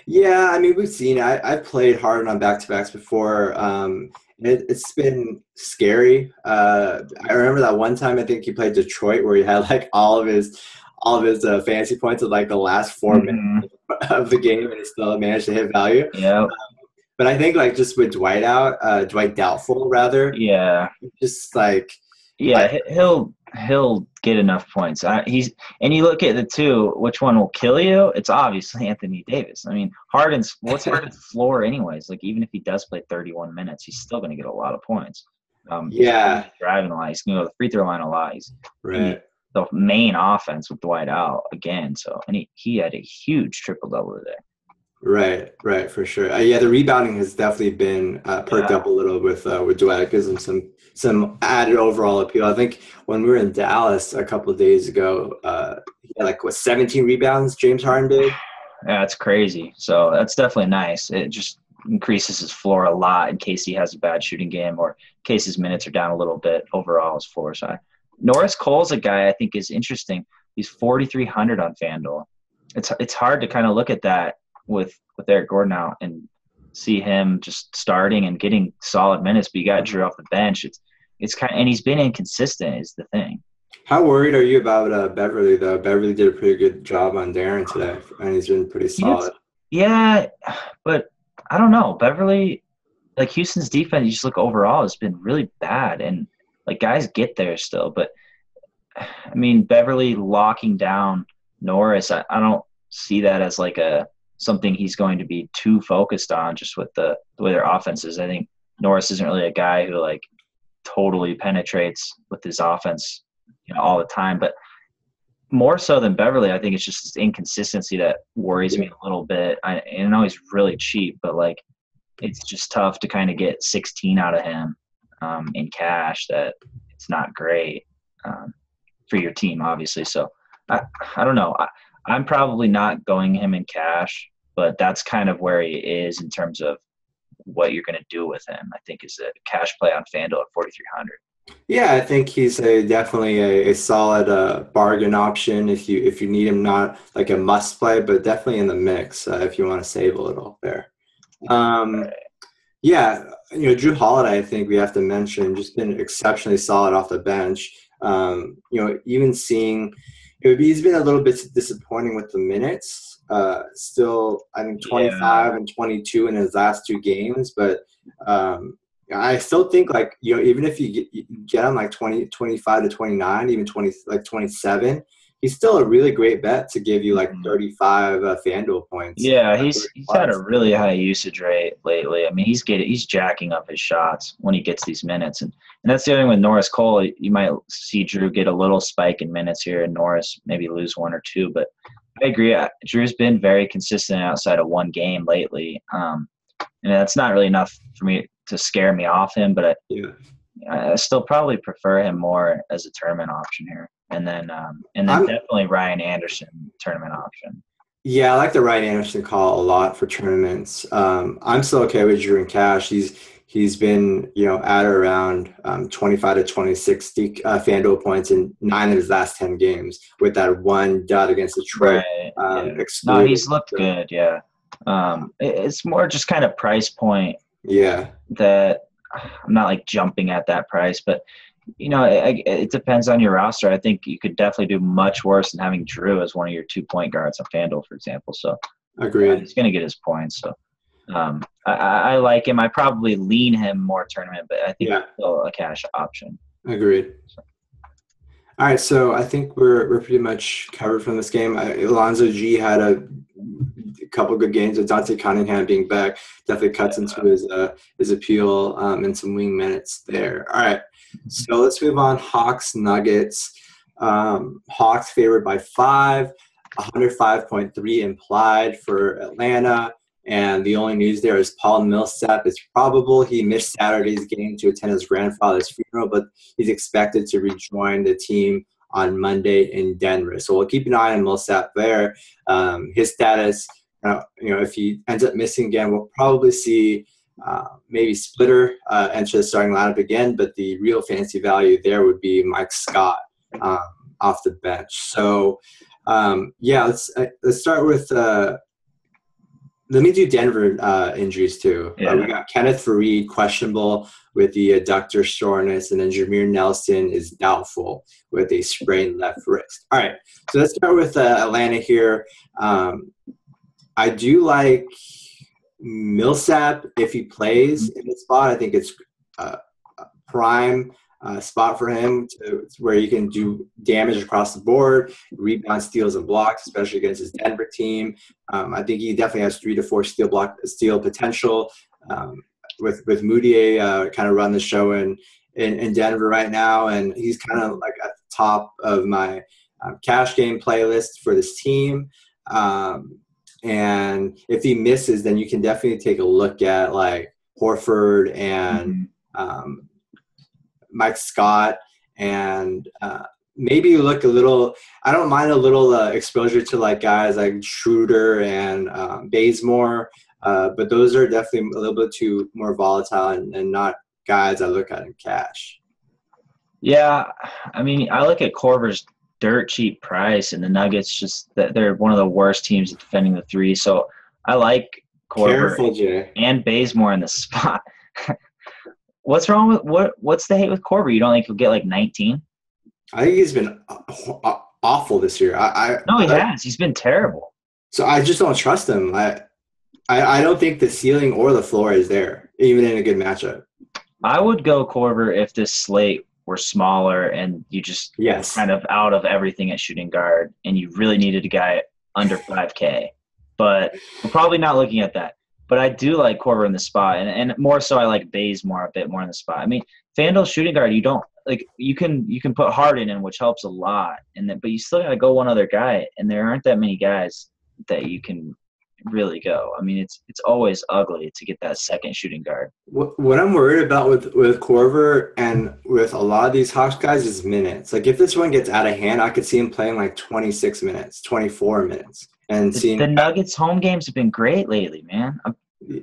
Yeah, I mean, we've seen. I've played Harden on back-to-backs before. It's been scary. I remember that one time I think he played Detroit where he had like all of his fantasy points at like the last 4 minutes of the game, and he still managed to hit value. Yeah. But I think like just with Dwight out, Dwight doubtful rather. Yeah. Just like. Yeah, he'll get enough points. And you look at the two, which one will kill you? It's obviously Anthony Davis. I mean, what's Harden's floor anyways? Like even if he does play 31 minutes, he's still going to get a lot of points. He's driving a lot. He's going to go to the free throw line a lot. He's right. The main offense with Dwight out again. So and he had a huge triple-double today. Right, for sure. The rebounding has definitely been perked up a little with Dwight. It gives him some added overall appeal. I think when we were in Dallas a couple of days ago, he had 17 rebounds. James Harden did. Yeah, it's crazy. So that's definitely nice. It just increases his floor a lot in case he has a bad shooting game or in case his minutes are down a little bit. Overall, his floor is high. Norris Cole's a guy I think is interesting. He's 4,300 on FanDuel. It's hard to kind of look at that with Eric Gordon out and see him just starting and getting solid minutes, but you got Drew off the bench. It's kind of, and he's been inconsistent is the thing. How worried are you about Beverly, though? Beverly did a pretty good job on Darren today, and he's been pretty He did, solid. yeah, but I don't know. Beverly, like Houston's defense, you just look overall has been really bad, and like guys get there still. But I mean, Beverly locking down Norris, I don't see that as like a something he's going to be too focused on just with the way their offense is. I think Norris isn't really a guy who like totally penetrates with his offense, all the time. But more so than Beverly, I think it's just this inconsistency that worries me a little bit. I know he's really cheap, but like it's just tough to kind of get 16 out of him in cash. That it's not great for your team, obviously. So I don't know. I'm probably not going him in cash, but that's kind of where he is in terms of what you're going to do with him. I think is a cash play on FanDuel at 4,300. Yeah, I think he's definitely a solid bargain option if you need him, not like a must play, but definitely in the mix if you want to save a little there. Um, yeah, Drew Holiday, I think we have to mention, just been exceptionally solid off the bench. Even seeing he's been a little bit disappointing with the minutes. Still, I think 25 and 22 in his last two games, but I still think even if you get him like 25 to 29, even 27, he's still a really great bet to give you like 35 FanDuel points. Yeah, he's had a really high usage rate lately. I mean, he's jacking up his shots when he gets these minutes, and that's the other thing with Norris Cole. You might see Drew get a little spike in minutes here, and Norris maybe lose one or two. But I agree, Drew's been very consistent outside of one game lately, and that's not really enough for me to scare me off him. But I still probably prefer him more as a tournament option here. And then definitely Ryan Anderson tournament option. Yeah, I like the Ryan Anderson call a lot for tournaments. I'm still okay with Drew in cash. He's been at or around 25 to 26 FanDuel points in 9 of his last 10 games with that one dud against Detroit. Right. No, he's looked good. Yeah, it's more just kind of price point. Yeah, that I'm not like jumping at that price, but it depends on your roster. I think you could definitely do much worse than having Drew as one of your 2-point guards on FanDuel, for example. So agreed. He's going to get his points. So I like him. I probably lean him more tournament, but I think it's still a cash option. Agreed. So. All right, so I think we're pretty much covered from this game. Alonzo G had a couple good games with Dante Cunningham being back. Definitely cuts into his appeal and some wing minutes there. All right, so let's move on. Hawks Nuggets. Hawks favored by 5, 105.3 implied for Atlanta. And the only news there is Paul Millsap. It's probable he missed Saturday's game to attend his grandfather's funeral, but he's expected to rejoin the team on Monday in Denver. So we'll keep an eye on Millsap there. His status, if he ends up missing again, we'll probably see maybe Splitter enter the starting lineup again, but the real fantasy value there would be Mike Scott off the bench. So, let's start with let me do Denver injuries too. We got Kenneth Faried questionable with the adductor soreness, and then Jameer Nelson is doubtful with a sprained left wrist. All right, so let's start with Atlanta here. I do like Millsap if he plays in the spot. I think it's prime spot for him where he can do damage across the board, rebound, steals, and blocks, especially against his Denver team. I think he definitely has 3 to 4 steal potential. With Moutier kind of run the show in Denver right now, and he's kind of like at the top of my cash game playlist for this team. And if he misses, then you can definitely take a look at like Horford and Mike Scott, and maybe you look a little – I don't mind a little exposure to like guys like Schroeder and Bazemore, but those are definitely a little bit too more volatile and not guys I look at in cash. Yeah, I mean, I look at Korver's dirt cheap price, and the Nuggets just – they're one of the worst teams at defending the three. So I like Korver and Bazemore in the spot. What's wrong with what's the hate with Korver? You don't think he'll get like 19? I think he's been awful this year. No, he has. He's been terrible. So I just don't trust him. I don't think the ceiling or the floor is there, even in a good matchup. I would go Korver if this slate were smaller and you just kind of out of everything at shooting guard and you really needed a guy under 5K. But we're probably not looking at that. But I do like Korver in the spot, and more so I like Bazemore a bit more in the spot. I mean, FanDuel shooting guard, you don't like you can put Harden in, which helps a lot, but you still got to go one other guy, and there aren't that many guys that you can really go. I mean, it's always ugly to get that second shooting guard. What I'm worried about with Korver and with a lot of these Hawks guys is minutes. Like if this one gets out of hand, I could see him playing like 26 minutes, 24 minutes. And the Nuggets home games have been great lately, man.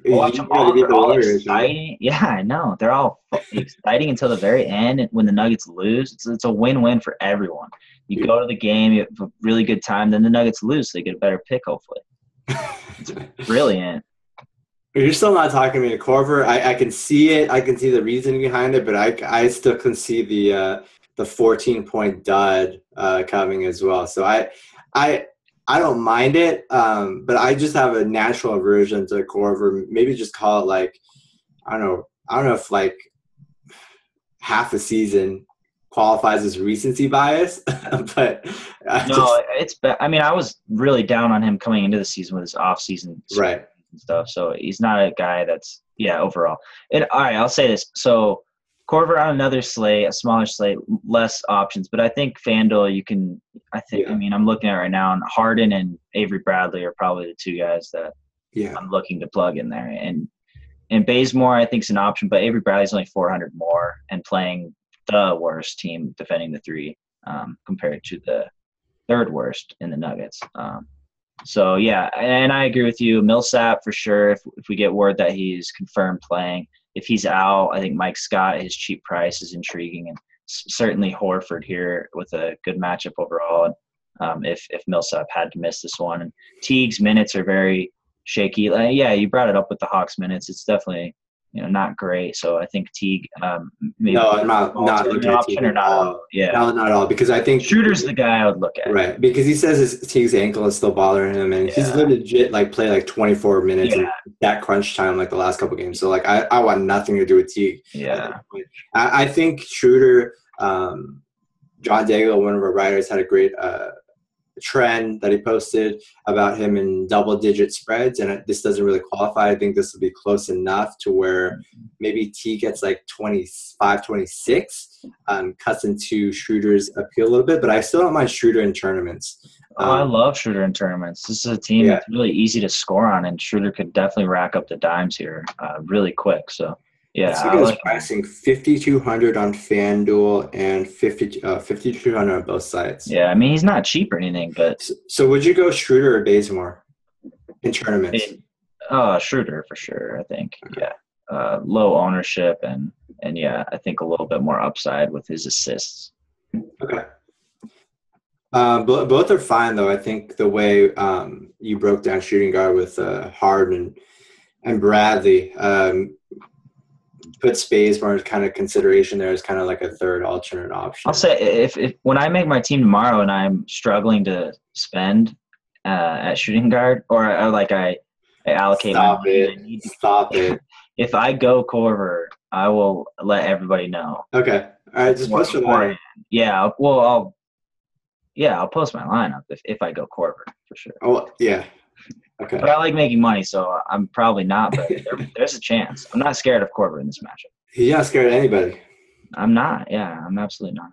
Watch them all. They're all exciting. Yeah, I know. They're all exciting until the very end. And when the Nuggets lose, it's a win-win for everyone. You go to the game, you have a really good time. Then the Nuggets lose, so they get a better pick, hopefully. It's brilliant. You're still not talking to me. Korver, I can see it. I can see the reasoning behind it, but I still can see the 14-point dud coming as well. So I don't mind it, but I just have a natural aversion to Korver. Maybe just call it like, I don't know if like half a season qualifies as recency bias, but I mean, I was really down on him coming into the season with his off-season right and stuff. So he's not a guy that's overall. All right, I'll say this. So Korver on another slate, a smaller slate, less options. But I think FanDuel, I mean, I'm looking at right now, and Harden and Avery Bradley are probably the two guys that I'm looking to plug in there. And Bazemore, I think, is an option, but Avery Bradley's only 400 more and playing the worst team defending the three compared to the third worst in the Nuggets. So, yeah, and I agree with you. Millsap for sure, if we get word that he's confirmed playing. If he's out, I think Mike Scott, his cheap price is intriguing, and certainly Horford here with a good matchup overall. If Millsap had to miss this one, and Teague's minutes are very shaky. You brought it up with the Hawks minutes. It's definitely not great. So I think Teague. Maybe no, I'm not looking at Teague at all. Not at all, because I think Schroeder's the guy I would look at. Right, because he says Teague's ankle is still bothering him, and he's legit play like 24 minutes in that crunch time like the last couple games. So like I want nothing to do with Teague. Yeah, I think Schroeder, John Daigle, one of our writers, had a great trend that he posted about him in double-digit spreads, and this doesn't really qualify. I think this will be close enough to where maybe T gets like 25, 26, cuts into Schroeder's appeal a little bit, but I still don't mind Schroeder in tournaments. I love Schroeder in tournaments. This is a team that's really easy to score on, and Schroeder could definitely rack up the dimes here really quick. So, yeah. So you guys pricing 5,200 on FanDuel and 5,200 on both sides. Yeah, I mean, he's not cheap or anything, but. So would you go Schroeder or Bazemore in tournaments? Schroeder for sure, I think. Okay. Yeah. Low ownership and I think a little bit more upside with his assists. Okay. Both are fine, though. I think the way you broke down shooting guard with Harden and Bradley puts Bazemore as kind of consideration there as kind of like a third alternate option. I'll say if when I make my team tomorrow and I'm struggling to spend at shooting guard, or I allocate Stop it. If I go Korver, I will let everybody know. Okay. All right. Just post your line. Yeah. Well, I'll post my lineup if I go Korver for sure. Oh, yeah. Okay. But I like making money, so I'm probably not, but there's a chance. I'm not scared of Korver in this matchup. He's not scared of anybody. I'm not. Yeah, I'm absolutely not.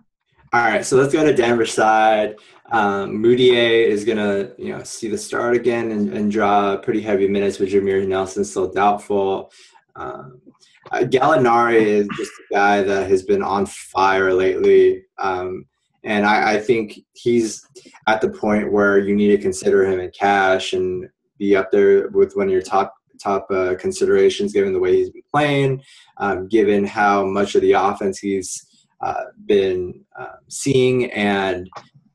All right, so let's go to Denver side. Moutier is going to see the start again and draw pretty heavy minutes with Jameer Nelson still doubtful. Gallinari is just a guy that has been on fire lately. And I think he's at the point where you need to consider him in cash and be up there with one of your top considerations, given the way he's been playing, given how much of the offense he's been seeing. And,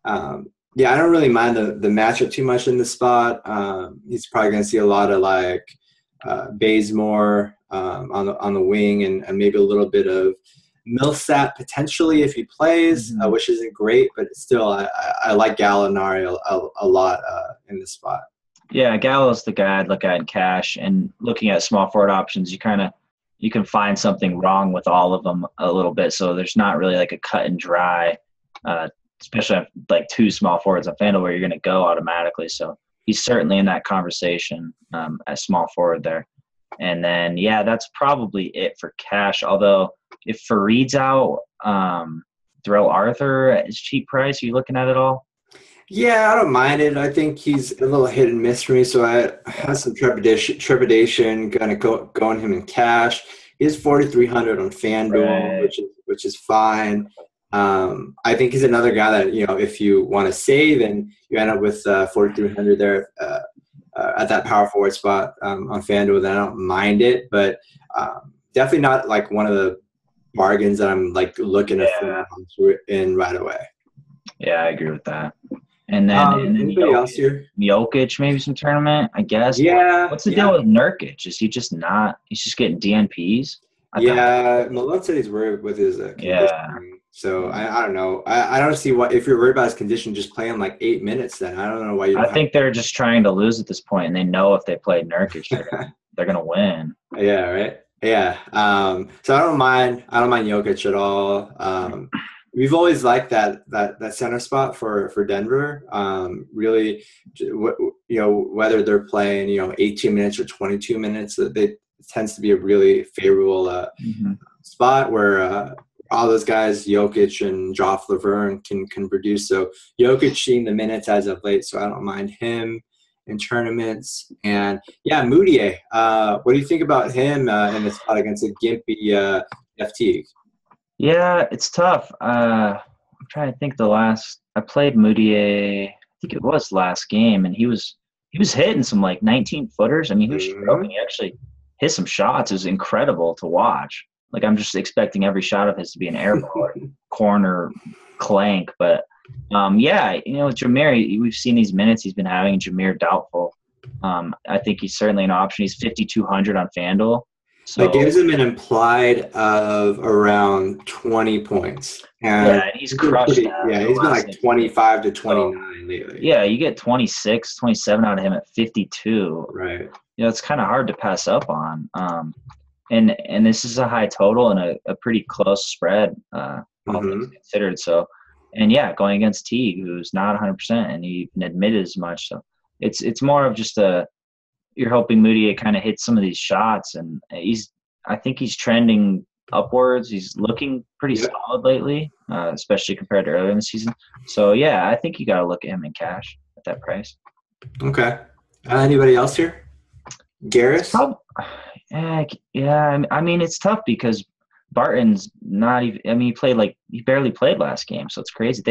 I don't really mind the matchup too much in the spot. He's probably going to see a lot of Bazemore on the wing and maybe a little bit of Millsap potentially if he plays, which isn't great, but still I like Gallinari a lot in this spot. Yeah, Gallo's the guy I'd look at in cash, and looking at small forward options, you can find something wrong with all of them a little bit. So there's not really like a cut and dry, especially like two small forwards on FanDuel where you're going to go automatically. So he's certainly in that conversation as small forward there. And then, yeah, that's probably it for cash. Although if Fareed's out, throw Arthur at his cheap price. Are you looking at it all? Yeah, I don't mind it. I think he's a little hit and miss for me, so I have some trepidation going him in cash. He has 4,300 on FanDuel, Right. which is fine. I think he's another guy that, if you want to save and you end up with 4,300 there at that power forward spot on FanDuel, then I don't mind it. But definitely not like one of the bargains that I'm like looking at in right away. Yeah, I agree with that. And then, anybody else here? Jokic, maybe some tournament, I guess. Yeah. What's the deal with Nurkic? Is he just not? He's just getting DNPs. Malone said he's worried with his conditioning. So I don't know. I don't see what if you're worried about his condition, just play him like 8 minutes. Then I don't know why you. I think they're just trying to lose at this point, and they know if they play Nurkic, they're gonna win. Yeah. Right. Yeah. So I don't mind Jokic at all. We've always liked that center spot for Denver. Really, whether they're playing 18 minutes or 22 minutes, it tends to be a really favorable spot where all those guys, Jokic and Joff Laverne, can produce. So Jokic seeing the minutes as of late, so I don't mind him in tournaments. And yeah, Moutier. What do you think about him in the spot against a gimpy FT? Yeah, it's tough. I'm trying to think. I played Moutier. I think it was last game, and he was hitting some like 19 footers. I mean, he was stroking. He actually hit some shots. It was incredible to watch. Like I'm just expecting every shot of his to be an air ball or corner clank. But Jameer, we've seen these minutes he's been having. Jameer doubtful. I think he's certainly an option. He's 5,200 on FanDuel. So that gives him an implied of around 20 points. And he's crushed that. Yeah, he's been like 25 to 29 lately. Yeah, you get 26, 27 out of him at 52. Right. It's kind of hard to pass up on. And this is a high total and a pretty close spread, all things considered. So, and yeah, going against Teague, who's not 100%, and he even admitted as much. So it's more of just you're hoping Moutier kind of hits some of these shots, and I think he's trending upwards. He's looking pretty solid lately, especially compared to earlier in the season. So yeah, I think you got to look at him in cash at that price. Okay. Anybody else here? Garris? Yeah. I mean, it's tough because Barton's not even. I mean, he barely played last game, so it's crazy.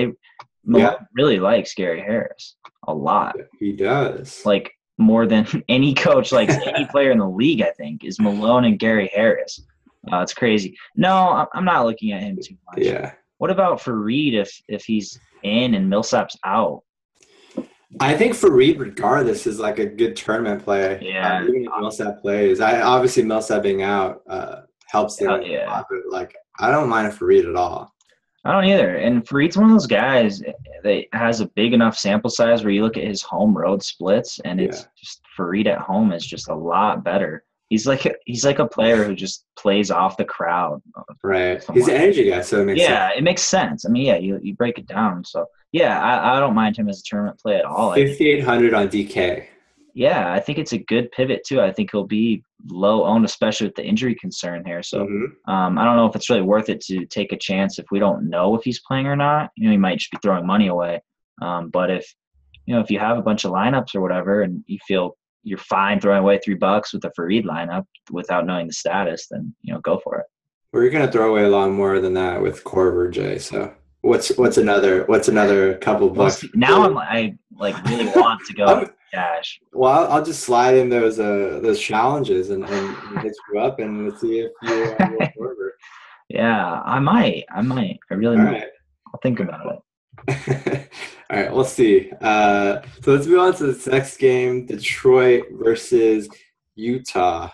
Malone really likes Gary Harris a lot. He does. Like more than any coach likes any player in the league, I think, is Malone and Gary Harris. It's crazy. No, I'm not looking at him too much. Yeah. What about Fareed if he's in and Millsap's out? I think Fareed, regardless, is like a good tournament play. Yeah. Even if Millsap plays. Obviously Millsap being out helps them a lot, but like I don't mind Fareed at all. I don't either. And Fareed's one of those guys that has a big enough sample size where you look at his home road splits, and it's just Fareed at home is just a lot better. He's like a player who just plays off the crowd. Right. He's an energy guy, so it makes sense. Yeah, it makes sense. I mean, yeah, you break it down. So yeah, I don't mind him as a tournament play at all. 5,800 on DK. Yeah, I think it's a good pivot too. I think he'll be low owned, especially with the injury concern here. So I don't know if it's really worth it to take a chance if we don't know if he's playing or not. He might just be throwing money away. But if you have a bunch of lineups or whatever, and you feel you're fine throwing away $3 with a Fareed lineup without knowing the status, then go for it. We're gonna throw away a lot more than that with Corver, Jay. So what's another couple bucks? Now I really want to go cash. Well, I'll just slide in those challenges and hit you up, and let's see if you will Corver. Yeah, I might. I really might. Right. I'll think about it. All right, let's see. So let's move on to this next game: Detroit versus Utah.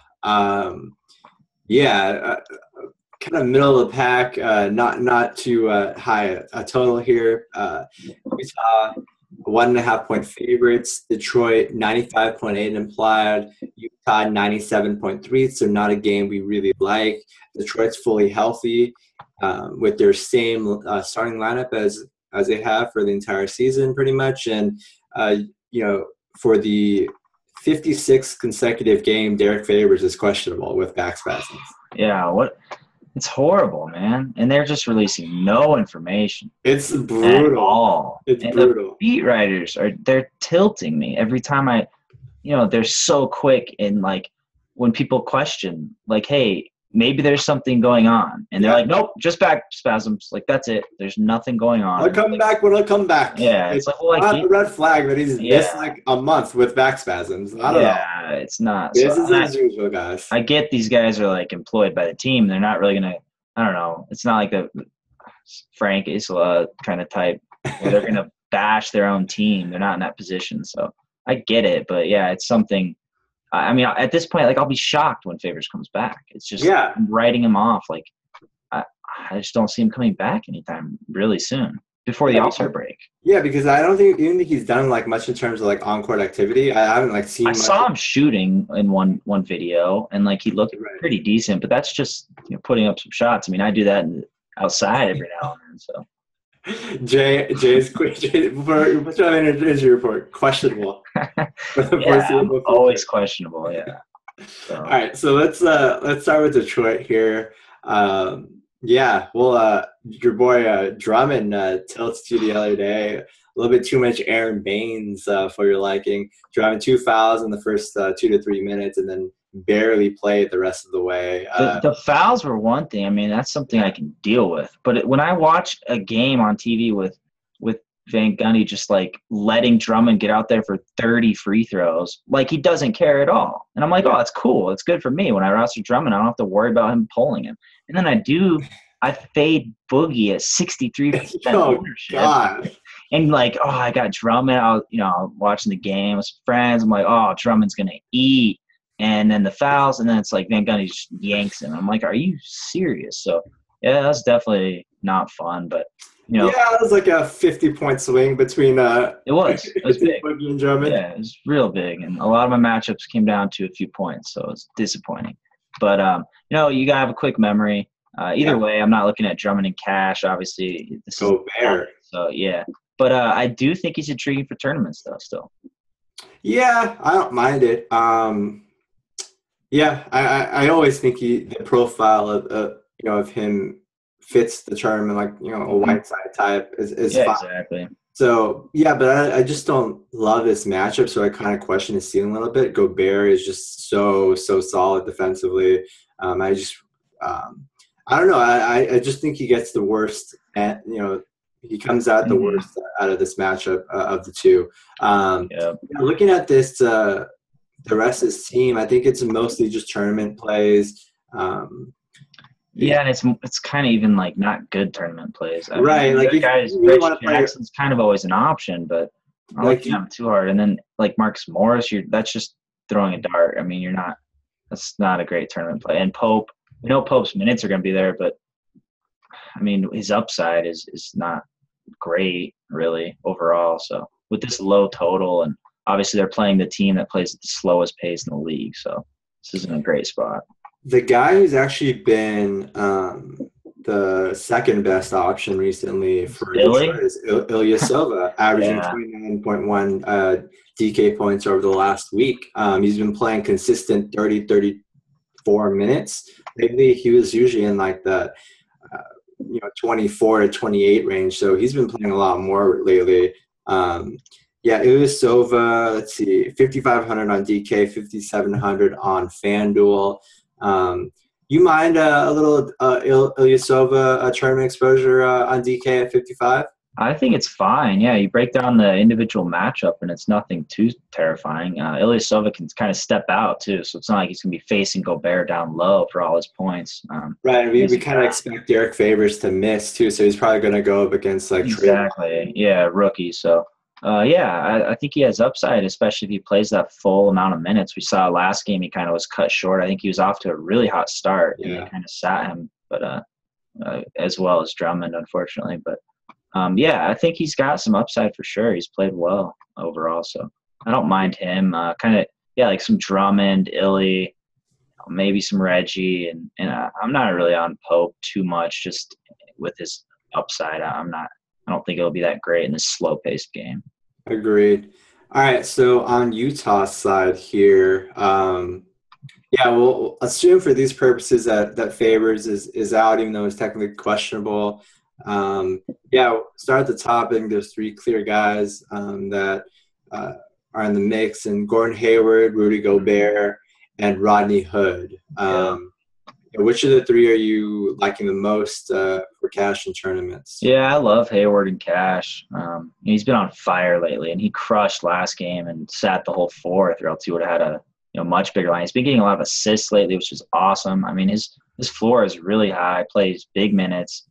kind of middle of the pack, not too high a total here. Utah 1.5 point favorites. Detroit 95.8 implied. Utah 97.3. So not a game we really like. Detroit's fully healthy with their same starting lineup as they have for the entire season, pretty much. And for the 56th consecutive game, Derek Favors is questionable with back spasms. Yeah, it's horrible, man. And they're just releasing no information. It's brutal. At all. It's and brutal. The beat writers they're tilting me every time they're so quick, and like when people question, like, hey, maybe there's something going on, and they're like, nope, just back spasms. Like, that's it. There's nothing going on. I'll come back when I'll come back. Yeah, it's like, well, not a red flag that he's missed like a month with back spasms. I don't know. Yeah, it's not. This is as usual, guys. I get these guys are like employed by the team. They're not really gonna. I don't know. It's not like the Frank Isla kind of type where they're gonna bash their own team. They're not in that position, so I get it. But yeah, it's something. I mean, at this point, like, I'll be shocked when Favors comes back. It's just I'm writing him off. Like, I just don't see him coming back anytime really soon before the All-Star break. Yeah, because I don't even think he's done like much in terms of like on-court activity. I haven't like seen. I saw him shooting in one video, and like he looked pretty decent. But that's just putting up some shots. I mean, I do that outside every now and then. So. Jay's what's your injury report? Questionable. Always questionable. Yeah. So. All right, so let's start with Detroit here. Your boy Drummond tilts to the other day. A little bit too much Aaron Baines for your liking. Drummond 2 fouls in the first 2 to 3 minutes, and then barely played the rest of the way. The fouls were one thing. I mean, that's something I can deal with. But when I watch a game on TV with Van Gundy just like letting Drummond get out there for 30 free throws, like he doesn't care at all. And I'm like, oh, that's cool. It's good for me. When I roster Drummond, I don't have to worry about him pulling him. And then I fade Boogie at 63% ownership. God. And like, oh, I got Drummond. I was, watching the game with some friends. I'm like, oh, Drummond's gonna eat. And then the fouls, and then it's like Van Gundy just yanks him. I'm like, are you serious? So, yeah, that's definitely not fun. But, Yeah, it was like a 50-point swing between it was big. Boogie and Drummond. Yeah, it was real big. And a lot of my matchups came down to a few points, so it's disappointing. But, you got to have a quick memory. Either way, I'm not looking at Drummond in cash, obviously. Go Bear. So, yeah. But I do think he's intriguing for tournaments, though, still. Yeah, I don't mind it. Yeah, I always think the profile of him fits the term, and like a Whiteside type is fine. Exactly. So yeah, but I just don't love this matchup, so I kind of question his ceiling a little bit. Gobert is just so solid defensively. I don't know. I just think he gets the worst. He comes out the worst out of this matchup of the two. Looking at this. The rest of his team, I think it's mostly just tournament plays. And it's kind of even like not good tournament plays. Right, like guys, Rich Jackson's kind of always an option, but I like him too hard. And then like Marcus Morris, that's just throwing a dart. I mean, that's not a great tournament play. And Pope, Pope's minutes are going to be there, but I mean, his upside is not great really overall. So with this low total, and obviously they're playing the team that plays at the slowest pace in the league, so this isn't a great spot. The guy who's actually been the second best option recently for Detroit is Ilyasova, averaging 29.1 DK points over the last week. He's been playing consistent 34 minutes. Lately, he was usually in like the 24 to 28 range, so he's been playing a lot more lately. Ilyasova, let's see, 5,500 on DK, 5,700 on FanDuel. You mind a little Ilyasova tournament exposure on DK at 55? I think it's fine. Yeah, you break down the individual matchup, and it's nothing too terrifying. Ilyasova can kind of step out, too, so it's not like he's going to be facing Gobert down low for all his points. Right, we kind of expect Derek Favors to miss, too, so he's probably going to go up against, like, exactly. Rookie. So, I think he has upside, especially if he plays that full amount of minutes. We saw last game he kind of was cut short. I think he was off to a really hot start, and they kind of sat him but as well as Drummond, unfortunately. But yeah, I think he's got some upside for sure. He's played well overall, so I don't mind him. Kind of, yeah, like some Drummond, Illy, maybe some Reggie, and I'm not really on Pope too much, just with his upside. I don't think it'll be that great in this slow-paced game. Agreed. All right, so on Utah's side here, yeah, well, assume for these purposes that Favors is out, even though it's technically questionable. Yeah, start at the top. I think there's three clear guys that are in the mix, and Gordon Hayward, Rudy Gobert, and Rodney Hood. Which of the three are you liking the most for cash in tournaments? Yeah, I love Hayward in cash. He's been on fire lately, and he crushed last game and sat the whole fourth, or else he would have had a much bigger line. He's been getting a lot of assists lately, which is awesome. I mean, his floor is really high. Plays big minutes.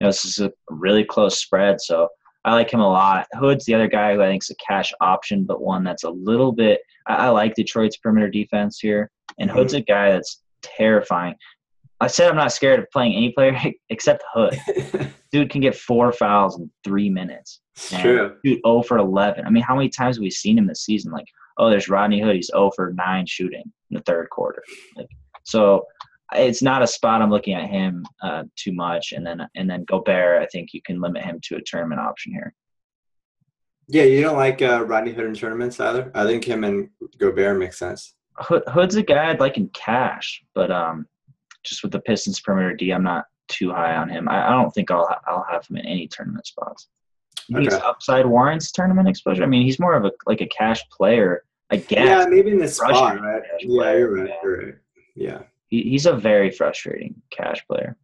This is a really close spread, so I like him a lot. Hood's the other guy who I think is a cash option, but one that's a little bit – I like Detroit's perimeter defense here, and Hood's a guy that's terrifying. I said I'm not scared of playing any player except Hood. Dude can get 4 fouls in 3 minutes. True. Shoot 0 for 11. I mean, how many times have we seen him this season? Like, oh, there's Rodney Hood. He's 0 for 9 shooting in the third quarter. So it's not a spot I'm looking at him too much. And then Gobert, I think you can limit him to a tournament option here. Yeah, you don't like Rodney Hood in tournaments either? I think him and Gobert make sense. Hood's a guy I'd like in cash, but just with the Pistons perimeter D, I'm not too high on him. I don't think I'll have him in any tournament spots. He's upside warrants tournament exposure. I mean, he's more of a cash player, I guess. Yeah, maybe in this spot, right? Yeah, you're right. You're right. Yeah. He's a very frustrating cash player.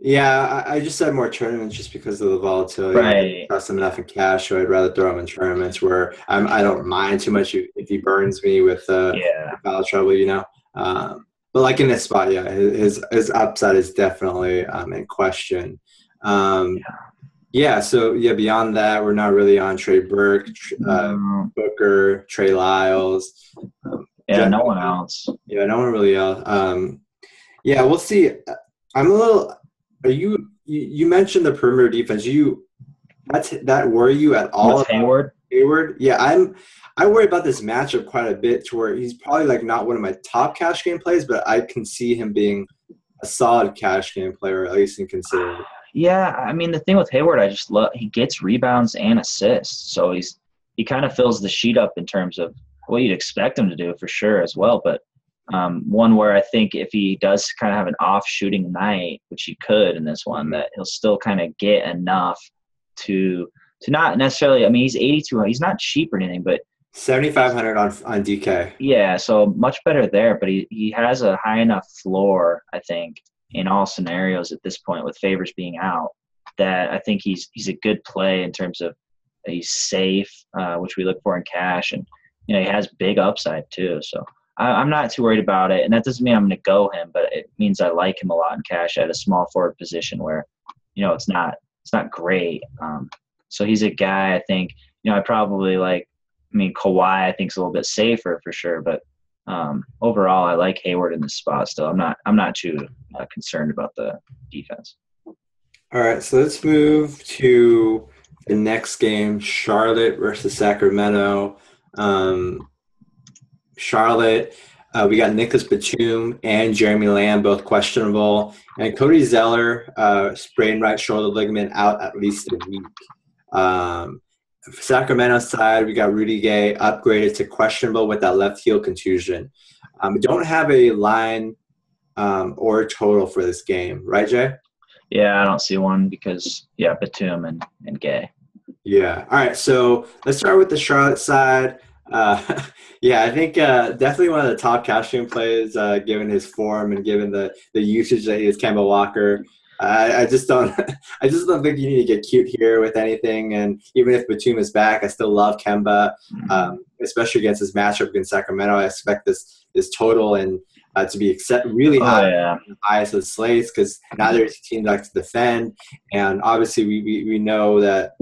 Yeah, I just said more tournaments just because of the volatility. Right. I don't trust him enough in cash, so I'd rather throw him in tournaments where I don't mind too much if he burns me with foul trouble, But like in this spot, yeah, his upside is definitely in question. Beyond that, we're not really on Trey Burke, Booker, Trey Lyles. No one else. Yeah, no one really else. We'll see. I'm a little. Are you mentioned the perimeter defense? That worry you at all? With Hayward? Hayward? Yeah, I worry about this matchup quite a bit, to where he's probably like not one of my top cash game plays, but I can see him being a solid cash game player, at least in consideration. Yeah, I mean, the thing with Hayward, I just love he gets rebounds and assists, so he kind of fills the sheet up in terms of what you'd expect him to do for sure as well. But one where I think if he does kind of have an off shooting night, which he could in this one, that he'll still kind of get enough to not necessarily. I mean, he's 82. He's not cheap or anything, but 7,500 on DK. Yeah, so much better there. But he has a high enough floor, I think, in all scenarios at this point, with Favors being out, that I think he's a good play in terms of he's safe, which we look for in cash, and he has big upside too. So I'm not too worried about it, and that doesn't mean I'm going to go him, but it means I like him a lot in cash at a small forward position where it's not great. So he's a guy I think I probably like. I mean, Kawhi I think is a little bit safer for sure, but overall I like Hayward in this spot still. I'm not too concerned about the defense. All right, so let's move to the next game, Charlotte versus Sacramento. Charlotte, we got Nicholas Batum and Jeremy Lamb, both questionable. And Cody Zeller, sprained right shoulder ligament, out at least a week. Sacramento side, we got Rudy Gay upgraded to questionable with that left heel contusion. We don't have a line or total for this game, right, Jay? Yeah, I don't see one because, Batum and Gay. Yeah. All right, so let's start with the Charlotte side. I think definitely one of the top cash game plays, given his form and given the usage that he is, Kemba Walker. I just don't think you need to get cute here with anything. And even if Batum is back, I still love Kemba, especially against his matchup against Sacramento. I expect this total and to be really high, the highest of the slates, because now there's a team that likes to defend, and obviously we know that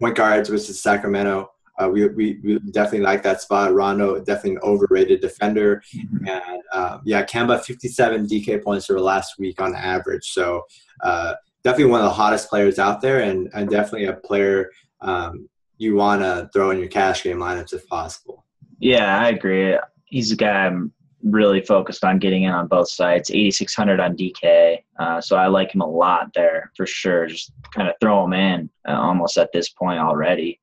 point guards versus Sacramento we definitely like that spot. Rondo, definitely an overrated defender. And Kemba, 57 DK points over last week on average. So definitely one of the hottest players out there, and definitely a player you want to throw in your cash game lineups if possible. Yeah, I agree. He's a guy I'm really focused on getting in on both sides. 8,600 on DK, so I like him a lot there for sure. Just kind of throw him in almost at this point already.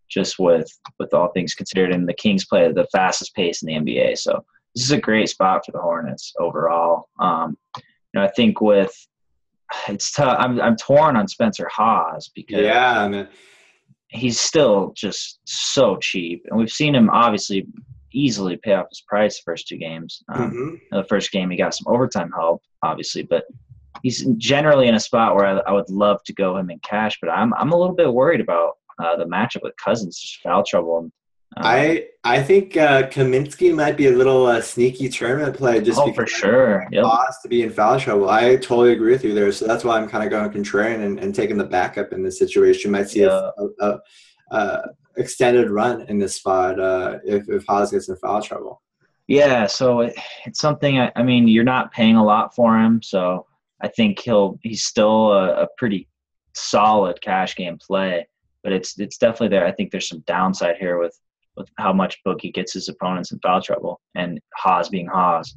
Just with all things considered, and the Kings play at the fastest pace in the NBA, so this is a great spot for the Hornets overall. I think it's tough. I'm torn on Spencer Hawes because he's still just so cheap, and we've seen him obviously easily pay off his price the first two games. The first game he got some overtime help, obviously, but he's generally in a spot where I would love to go him in cash, but I'm a little bit worried about the matchup with Cousins, just foul trouble. I think Kaminsky might be a little sneaky tournament play just because for sure. Cost to be in foul trouble. I totally agree with you there. So that's why I'm kind of going contrarian and taking the backup in this situation. Might see a extended run in this spot if Haas gets in foul trouble. Yeah, so it's something. I mean, you're not paying a lot for him, so I think he's still a pretty solid cash game play. But it's definitely there. I think there's some downside here with how much Boogie gets his opponents in foul trouble, and Haas being Haas.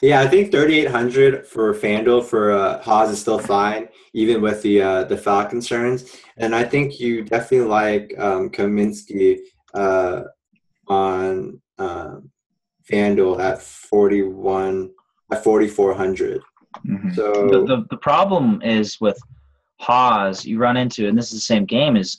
Yeah, I think 3,800 for FanDuel for Haas is still fine, even with the foul concerns. And I think you definitely like Kaminsky on FanDuel at 4,400. So the problem is with Haas, you run into, and this is the same game, is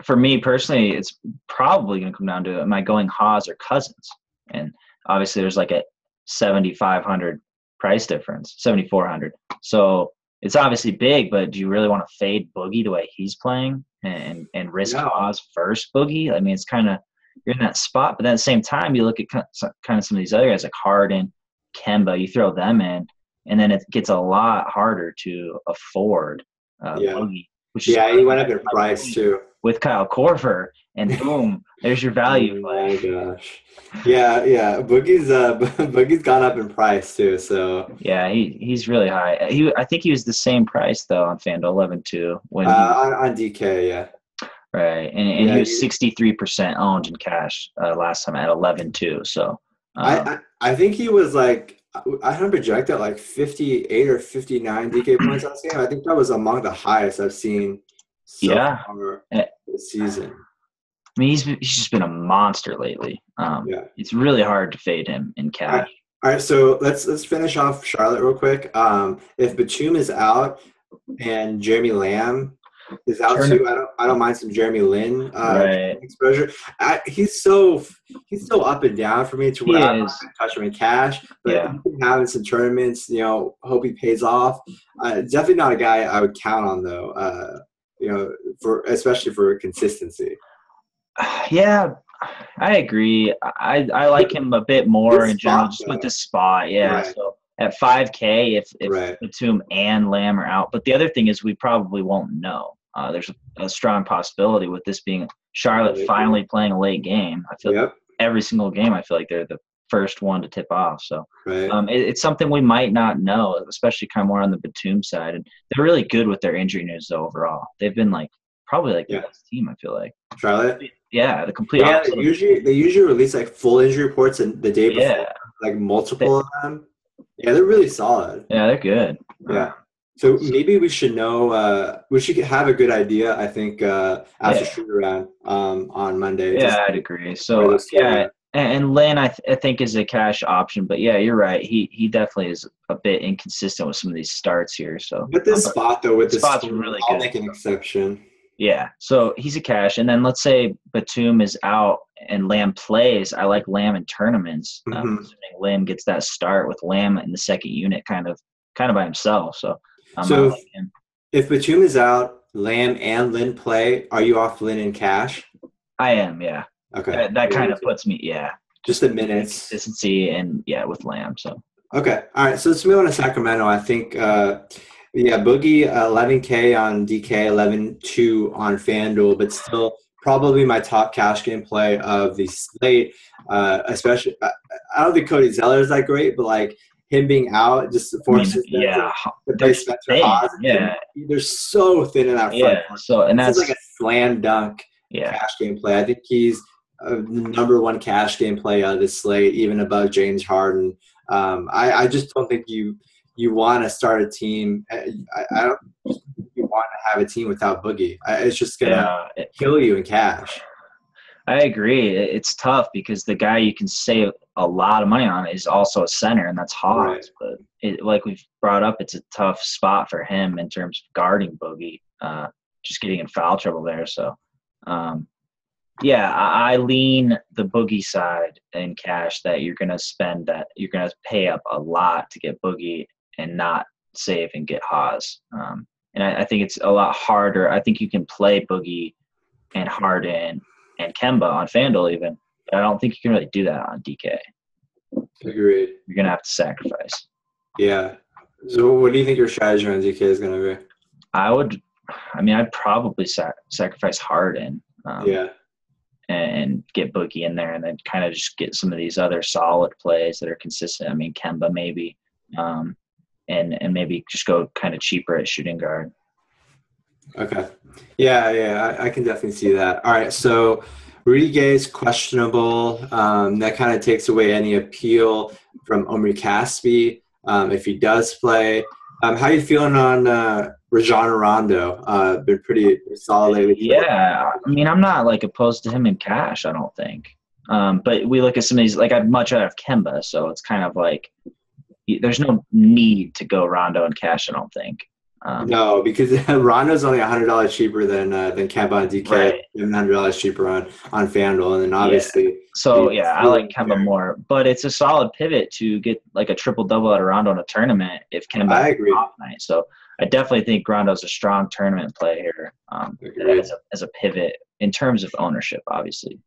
for me personally, it's probably going to come down to, am I going Haas or Cousins? And obviously there's like a 7,500 price difference, 7,400. So it's obviously big, but do you really want to fade Boogie the way he's playing and risk Haas first Boogie? I mean, it's kind of, you're in that spot, but then at the same time, you look at kind of some of these other guys like Harden, Kemba, you throw them in, and then it gets a lot harder to afford Boogie. He went up in price too. With Kyle Korver, and boom, there's your value play. Oh my gosh. Yeah. Boogie's gone up in price too. So yeah, he's really high. I think he was the same price though on FanDuel, 11-2 when on DK, yeah. Right, and he was 63% owned in cash last time at 11-2. So I think he was like, I had him projected at like 58 or 59 DK points last game. I think that was among the highest I've seen so far this season. I mean, he's just been a monster lately. It's really hard to fade him in cash. All right, so let's finish off Charlotte real quick. If Batum is out and Jeremy Lamb is out too, I don't mind some Jeremy Lin exposure. He's so up and down for me to where I'm not going to touch him in cash. But he's been having some tournaments, hope he pays off. Definitely not a guy I would count on though. Especially for consistency. Yeah, I agree. I like him a bit more in general, just with this spot. Yeah, right. So at 5K, if Batum and Lamb are out. But the other thing is we probably won't know. There's a strong possibility with this being Charlotte finally playing a late game. I feel like every single game, I feel like they're the first one to tip off. So it's something we might not know, especially kind of more on the Batum side. And they're really good with their injury news though, overall. They've been probably the best team, I feel like. Charlotte? Yeah, the complete opposite. They usually release full injury reports the day before, multiple of them. Yeah, they're really solid. Yeah, they're good. Yeah. So maybe we should know. We should have a good idea. I think after shoot around on Monday. Yeah, I'd agree. So and Lynn, I think is a cash option. But yeah, you're right. He definitely is a bit inconsistent with some of these starts here. So but this spot though, with the spot's really good. I'll make an exception. Yeah, so he's a cash, and then let's say Batum is out and Lamb plays. I like Lamb in tournaments. Assuming Lamb gets that start with Lamb in the second unit, kind of by himself. So. If Batum is out, Lamb and Lynn play, are you off Lynn in cash? I am, yeah. Okay. That kind of puts me, just the minutes. Consistency and, with Lamb, so. Okay. All right, so let's move on to Sacramento. I think, Boogie, 11K on DK, 11-2 on FanDuel, but still probably my top cash game play of the slate. Especially, I don't think Cody Zeller is that great, but like him being out just forces them to play Spencer Hawes. Yeah, they're so thin in that front. Yeah, so and this that's is like a slam dunk cash game play. I think he's number one cash game play out of the slate, even above James Harden. I just don't think you want to start a team. I don't think you want to have a team without Boogie. It's just gonna kill you in cash. I agree. It's tough because the guy you can save a lot of money on is also a center, and that's Hawes. Right. But like we've brought up, it's a tough spot for him in terms of guarding Boogie, just getting in foul trouble there. So, I lean the Boogie side in cash that you're going to pay up a lot to get Boogie and not save and get Hawes. And I think it's a lot harder. I think you can play Boogie and Harden and Kemba on FanDuel even, but I don't think you can really do that on DK. Agreed. You're going to have to sacrifice. Yeah. So what do you think your strategy on DK is going to be? I'd probably sacrifice Harden. And get Boogie in there and then kind of just get some of these other solid plays that are consistent. I mean, Kemba maybe, and maybe just go kind of cheaper at shooting guard. Okay. Yeah, I can definitely see that. All right, so Rudy Gay is questionable. That kind of takes away any appeal from Omri Caspi if he does play. How are you feeling on Rajon Rondo? Been pretty solid lately. Yeah, I mean, I'm not like opposed to him in cash, I don't think. But we look at some of these, like I'd much rather have Kemba, so it's kind of like there's no need to go Rondo in cash, I don't think. No, because Rondo's only $100 cheaper than Kemba and DK, right. $700 cheaper on FanDuel, and then obviously. Yeah. So I like Kemba more, but it's a solid pivot to get like a triple double out of Rondo in a tournament if Kemba has an off night. So I definitely think Rondo's a strong tournament play here as a pivot in terms of ownership. Obviously,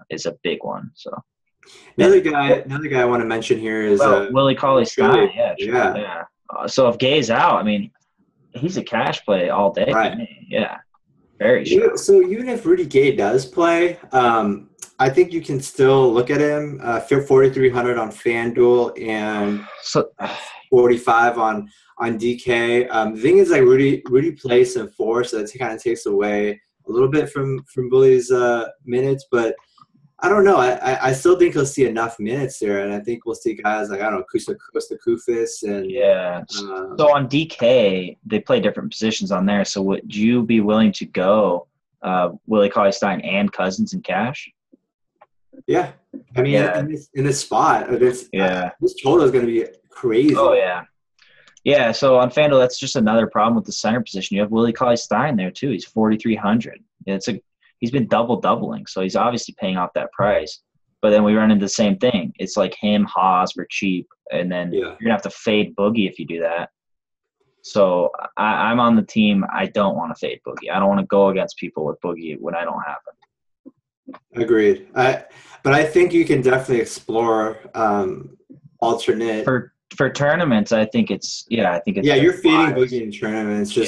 is a big one. So another guy I want to mention here is Willie Cauley-Stein. Yeah. So if Gay's out, I mean. He's a cash play all day. Right. Yeah. Very sure. So even if Rudy Gay does play, I think you can still look at him. 4,300 on FanDuel and 45 on DK. The thing is, like Rudy plays some four, so that kind of takes away a little bit from Willie's minutes, but I don't know. I still think he'll see enough minutes there, and I think we'll see guys like, I don't know, Kosta Koufis and so on DK, they play different positions on there. So would you be willing to go Willie Cauley-Stein and Cousins in cash? Yeah, I mean, in this spot, this total is going to be crazy. Oh yeah. So on FanDuel, that's just another problem with the center position. You have Willie Cauley-Stein there too. He's 4,300. He's been doubling, so he's obviously paying off that price. But then we run into the same thing. It's like him, Haas for cheap, and then you're going to have to fade Boogie if you do that. So I'm on the team. I don't want to fade Boogie. I don't want to go against people with Boogie when I don't have him. Agreed. But I think you can definitely explore alternate. For tournaments, I think it's you're fading Boogie in tournaments.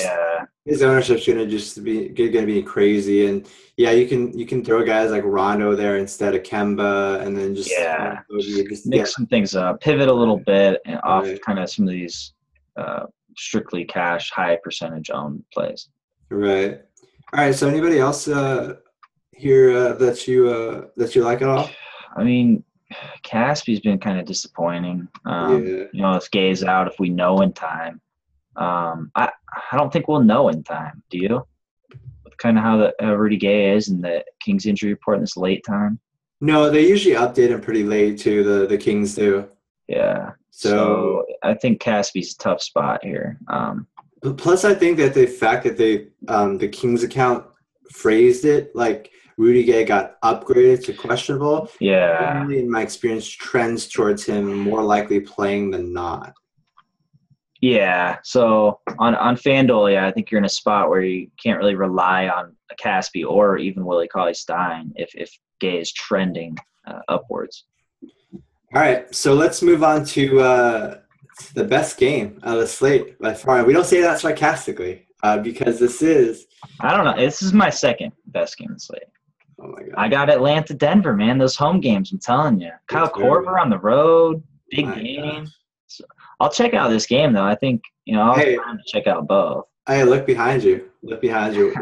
His ownership's gonna be crazy, and you can throw guys like Rondo there instead of Kemba, and then just mix some things up, pivot a little bit, and off kind of some of these strictly cash, high percentage owned plays. Right. All right. So anybody else here that you like at all? I mean, Caspi's been kind of disappointing. If Gay's out, if we know in time. I don't think we'll know in time. Do you? With kind of how Rudy Gay is and the Kings injury report in this late time? No, they usually update him pretty late too. The Kings do. Yeah. So I think Caspi's a tough spot here. Plus, I think that the fact that the Kings account phrased it like Rudy Gay got upgraded to questionable. Yeah. Really, in my experience, trends towards him more likely playing than not. Yeah. So on FanDuel, I think you're in a spot where you can't really rely on a Caspi or even Willie Cauley-Stein if Gay is trending upwards. All right. So let's move on to the best game of the slate by far. We don't say that sarcastically because this is – I don't know. This is my second best game of the slate. my God. I got Atlanta, Denver, man. Those home games, I'm telling you. Kyle Korver on the road, big game. So I'll check out this game, though. I think, I'll have time to check out both. Hey, look behind you. Look behind you.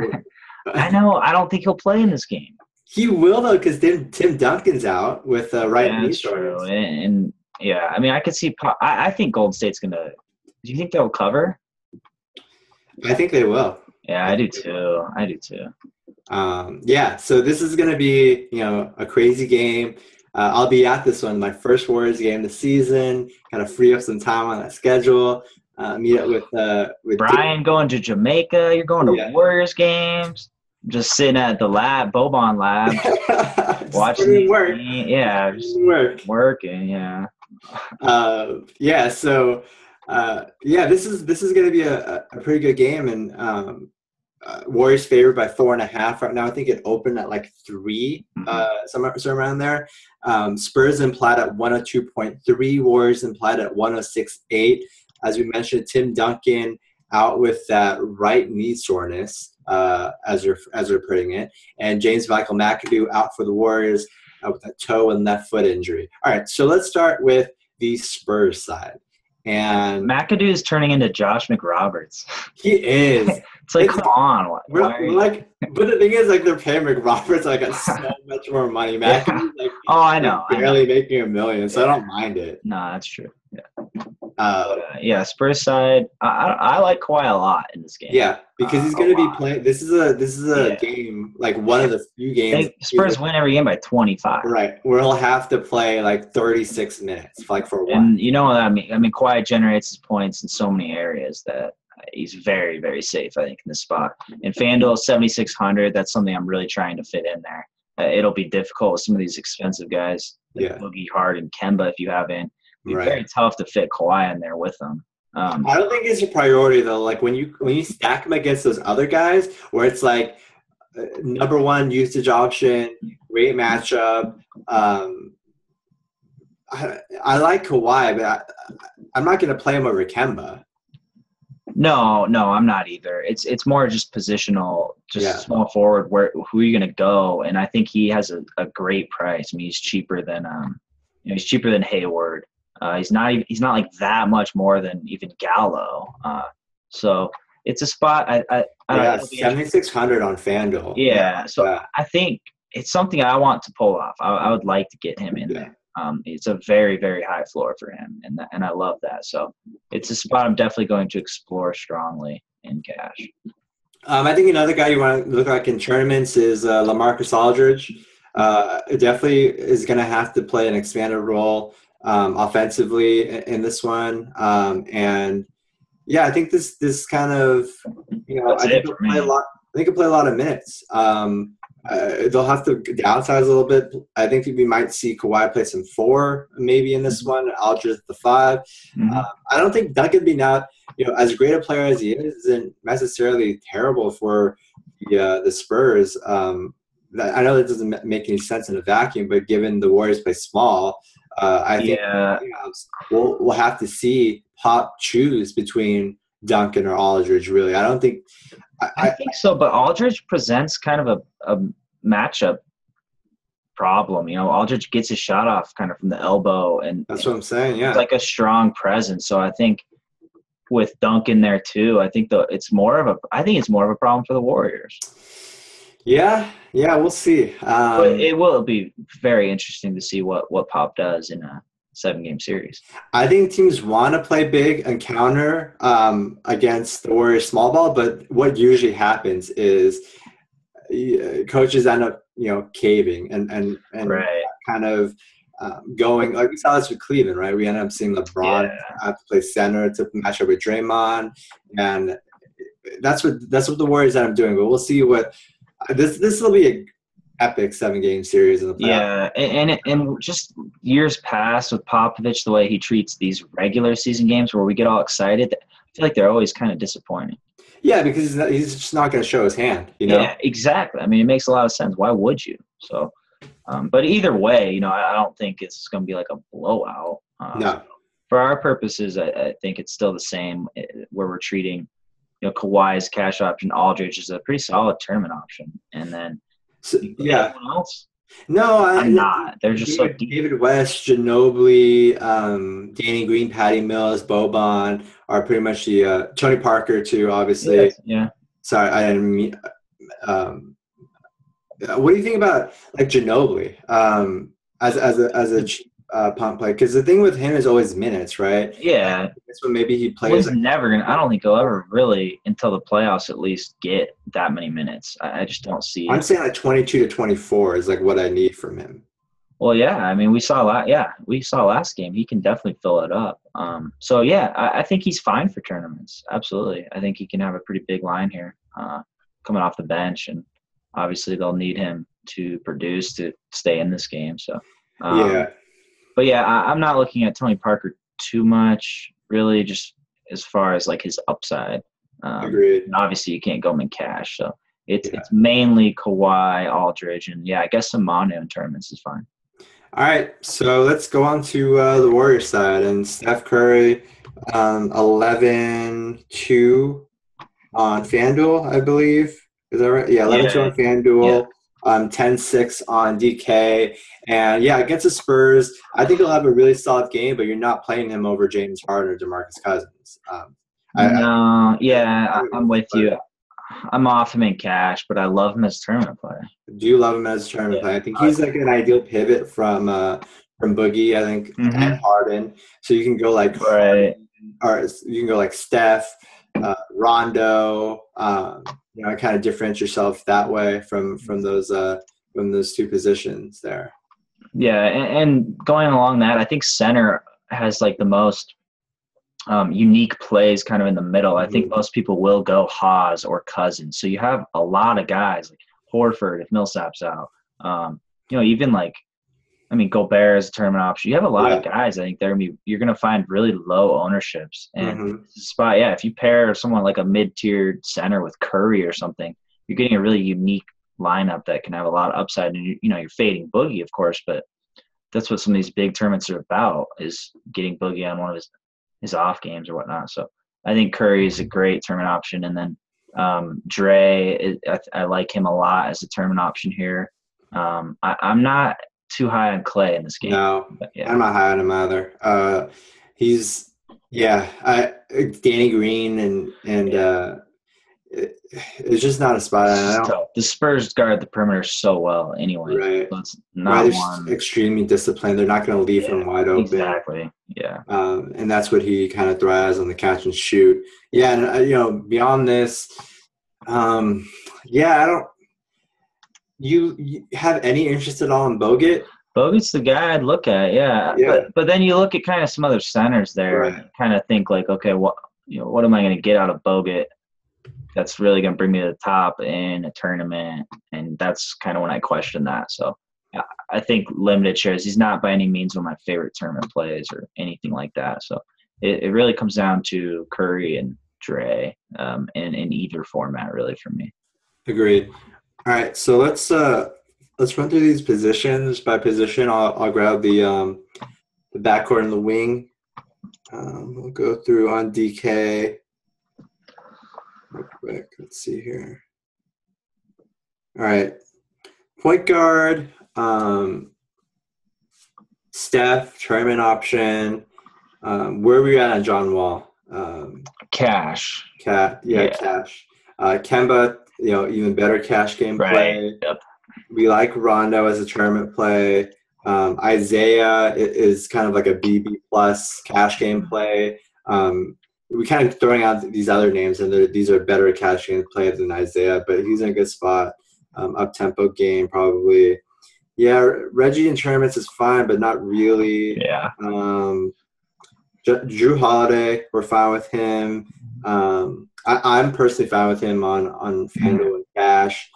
I know. I don't think he'll play in this game. He will, though, because Tim Duncan's out with right knee that's true. soreness. And yeah, I mean, I could see I think Golden State's going to – do you think they'll cover? I think they will. Yeah, I do too. Yeah, so this is going to be, a crazy game. I'll be at this one, my first Warriors game this season, kind of free up some time on that schedule. Meet up with Brian going to Jamaica. You're going to Warriors games. Just sitting at the Boban lab, watching work. Yeah, just working. Yeah. So this is going to be a pretty good game, and Warriors favored by 4.5 right now. I think it opened at like 3, somewhere around there. Spurs implied at 102.3, Warriors implied at 106.8. As we mentioned, Tim Duncan out with that right knee soreness, as we're putting it, and James Michael-McAdoo out for the Warriors with a toe and left foot injury. All right, so let's start with the Spurs side. And McAdoo is turning into Josh McRoberts. He is. It's like, come on. We're like, but the thing is, like, they're paying McRoberts like so much more money. McAdoo's like, I know. Barely making $1 million, so I don't mind it. No, that's true. Yeah. Spurs side. I like Kawhi a lot in this game. Yeah, because he's going to be playing. This is a game, like one of the few games. Spurs win every game by 25. Right, where he'll have to play like 36 minutes, like for one. And you know what I mean? I mean, Kawhi generates his points in so many areas that he's very, very safe, I think, in this spot. And FanDuel 7,600. That's something I'm really trying to fit in there. It'll be difficult with some of these expensive guys, like Boogie, Hart, and Kemba. If you haven't. It's very tough to fit Kawhi in there with them. I don't think it's a priority though. Like when you stack him against those other guys, where it's like number one usage option, great matchup. I like Kawhi, but I'm not going to play him over Kemba. No, I'm not either. It's more just positional, small forward. Who are you going to go? And I think he has a great price. I mean, he's cheaper than Hayward. He's not like that much more than even Gallo. So it's a spot. I 7,600 on FanDuel. Yeah. So I think it's something I want to pull off. I would like to get him in there. It's a very, very high floor for him, and I love that. So it's a spot I'm definitely going to explore strongly in cash. I think another guy you want to look like in tournaments is LaMarcus Aldridge. Definitely is going to have to play an expanded role offensively in this one. And I think this kind of, I think he'll play a lot. I think he'll play a lot of minutes. They'll have to downsize a little bit. I think we might see Kawhi play some 4 maybe in this one. Aldridge the 5. I don't think Duncan be not, as great a player as he isn't necessarily terrible for the Spurs. I know that doesn't make any sense in a vacuum, but given the Warriors play small, I think we'll have to see Pop choose between Duncan or Aldridge. Really, I don't think. I think so, but Aldridge presents kind of a matchup problem. Aldridge gets his shot off kind of from the elbow, and that's what I'm saying. Yeah, it's like a strong presence. So I think with Duncan there too, I think it's more of a problem for the Warriors. Yeah, we'll see. But it will be very interesting to see what Pop does in a 7-game series. I think teams want to play big and counter against the Warriors small ball, but what usually happens is coaches end up, caving and kind of going like we saw this with Cleveland, right? We ended up seeing LeBron have to play center to match up with Draymond, and that's what the Warriors end up doing. But we'll see what. This will be an epic 7-game series in the playoffs. Yeah, and just years past with Popovich, the way he treats these regular season games where we get all excited, I feel like they're always kind of disappointing. Yeah, because he's just not going to show his hand, Yeah, exactly. I mean, it makes a lot of sense. Why would you? So, but either way, I don't think it's going to be like a blowout. No. For our purposes, I think it's still the same where we're treating Kawhi's cash option, Aldridge is a pretty solid tournament option. And then So, yeah. Anyone else? No, I'm not. They're just so deep. David West, Ginobili, Danny Green, Patty Mills, Boban are pretty much the Tony Parker too, obviously. Yes, yeah. Sorry, I didn't mean. What do you think about like Ginobili as a cheap punt play? Because the thing with him is always minutes, right? Yeah. That's when maybe he Well, plays. he's never gonna. I don't think he'll ever really, until the playoffs at least, get that many minutes. I just don't see I'm it. saying like 22 to 24 is like what I need from him. Well, yeah. I mean, we saw last game. He can definitely fill it up. So yeah, I think he's fine for tournaments. Absolutely. I think he can have a pretty big line here, coming off the bench, and obviously they'll need him to produce to stay in this game. So, Yeah. But yeah, I'm not looking at Tony Parker too much, really, just as far as like his upside. Agreed. And obviously, you can't go him in cash, so it's Yeah. it's mainly Kawhi, Aldridge, and yeah, I guess some Manu in tournaments is fine. All right, so let's go on to the Warriors side. And Steph Curry, 11-2 on FanDuel, I believe. Is that right? Yeah, 11-2 on FanDuel, 10-6 on DK. And, yeah, against the Spurs, I think he'll have a really solid game, but you're not playing him over James Harden or DeMarcus Cousins. I'm with you. I'm off him in cash, but I love him as a tournament player. Do you love him as a tournament player? I think he's like an ideal pivot from Boogie, I think, and Harden. So you can go like Harden, or you can go like Steph, Rondo. Kind of differentiate yourself that way from those two positions there. Yeah, and going along that, I think center has like the most unique plays kind of in the middle. I think most people will go Haas or Cousins. So you have a lot of guys like Horford if Millsap's out. Even like, Gobert is a tournament option. You have a lot of guys. I think you're going to find really low ownerships. And spot, if you pair someone like a mid-tiered center with Curry or something, you're getting a really unique lineup that can have a lot of upside. And you're fading Boogie, of course, but that's what some of these big tournaments are about, is getting Boogie on one of his off games or whatnot. So I think Curry is a great tournament option. And then Dre, I like him a lot as a tournament option here. I'm not too high on Clay in this game. No, I'm not high on him either. Danny Green and it's just not a spot. The Spurs guard the perimeter so well anyway. Right. So it's not they're extremely disciplined. They're not going to leave him wide open. Exactly. Yeah. And that's what he kind of thrives on, the catch and shoot. Yeah, and beyond this, I don't. You have any interest at all in Bogut? Bogut's the guy I'd look at, yeah. But then you look at kind of some other centers there, and kind of think like, okay, what am I going to get out of Bogut that's really going to bring me to the top in a tournament? And that's kind of when I question that. So I think limited shares. He's not by any means one of my favorite tournament plays or anything like that. So it really comes down to Curry and Dre in either format, really, for me. Agreed. All right, so let's run through these positions by position. I'll grab the backcourt and the wing. We'll go through on DK real quick. Let's see here. All right, point guard, Steph, tournament option. Where are we at on John Wall? Cash. Cash. Kemba. Even better cash game play. Yep. We like Rondo as a tournament play. Isaiah is kind of like a BB plus cash game play. We kind of throwing out these other names, and these are better cash game play than Isaiah, but he's in a good spot. Up-tempo game probably. Yeah, Reggie in tournaments is fine, but not really. Yeah. Drew Holiday, we're fine with him. I'm personally fine with him on FanDuel and cash.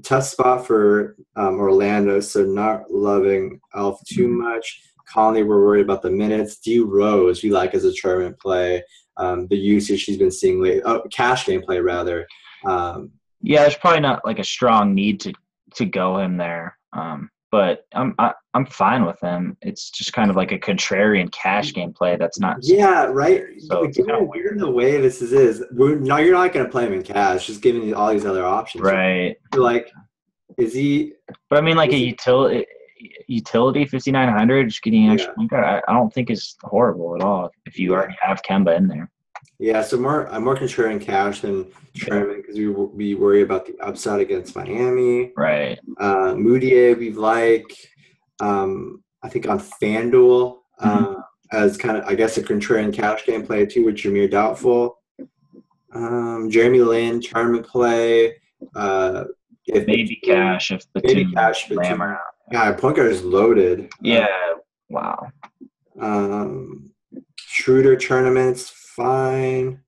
Tough spot for Orlando, so not loving Elf too much. Conley, we're worried about the minutes. D Rose, we like as a tournament play. The usage she's been seeing lately, cash game play rather. There's probably not like a strong need to go him there. but I'm fine with him. It's just kind of like a contrarian cash game play that's not. Yeah, right. So it's kind of weird. Given the way this you're not going to play him in cash. Just giving you all these other options. Right. You're like, is he? But I mean, like utility 5,900, just getting an extra point guard, I don't think is horrible at all if you already have Kemba in there. Yeah, so I'm more contrarian cash than tournament because we worry about the upside against Miami. Right. Moutier we like. I think on FanDuel as kind of, I guess, a contrarian cash game play too with Jameer Doubtful. Jeremy Lin tournament play. Maybe cash if Lamb are out. Yeah, point guard is loaded. Yeah. Wow. Schroeder tournaments, fine.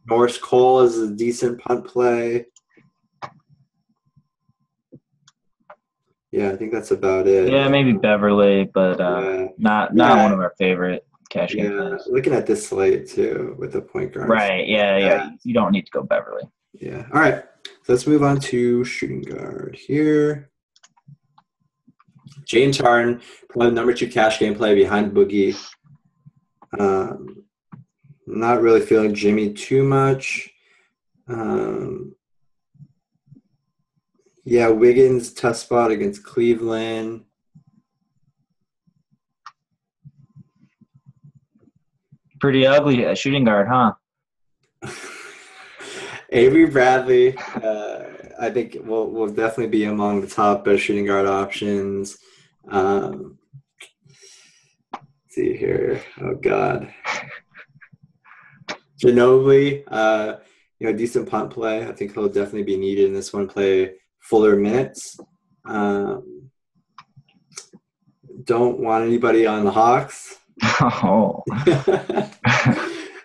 Norris Cole is a decent punt play. Yeah, I think that's about it. Yeah, maybe Beverly, but not one of our favorite cash game plays. Looking at this slate too with the point guard. Right. Yeah. You don't need to go Beverly. Yeah. All right. So let's move on to shooting guard here. James Harden, probably the number 2 cash game play behind Boogie. Not really feeling Jimmy too much. Wiggins, tough spot against Cleveland. Pretty ugly shooting guard, huh? Avery Bradley, I think will definitely be among the top best shooting guard options. Let's see here. Oh God. Ginobili, decent punt play. I think he'll definitely be needed in this one. Play fuller minutes. Don't want anybody on the Hawks. Oh.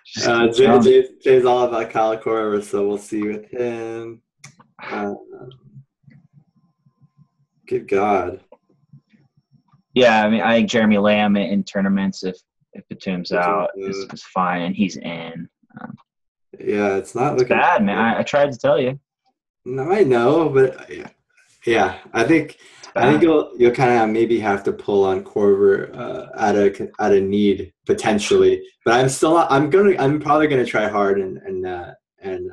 Jay's all about Kyle Korver, so we'll see with him. Good God. Yeah, I mean, I think Jeremy Lamb in tournaments, if Batum's out, is fine, and he's in. It's not looking bad, man. I tried to tell you. No, I know, but yeah, I think you'll kind of maybe have to pull on Korver at a need potentially, but I'm probably gonna try hard and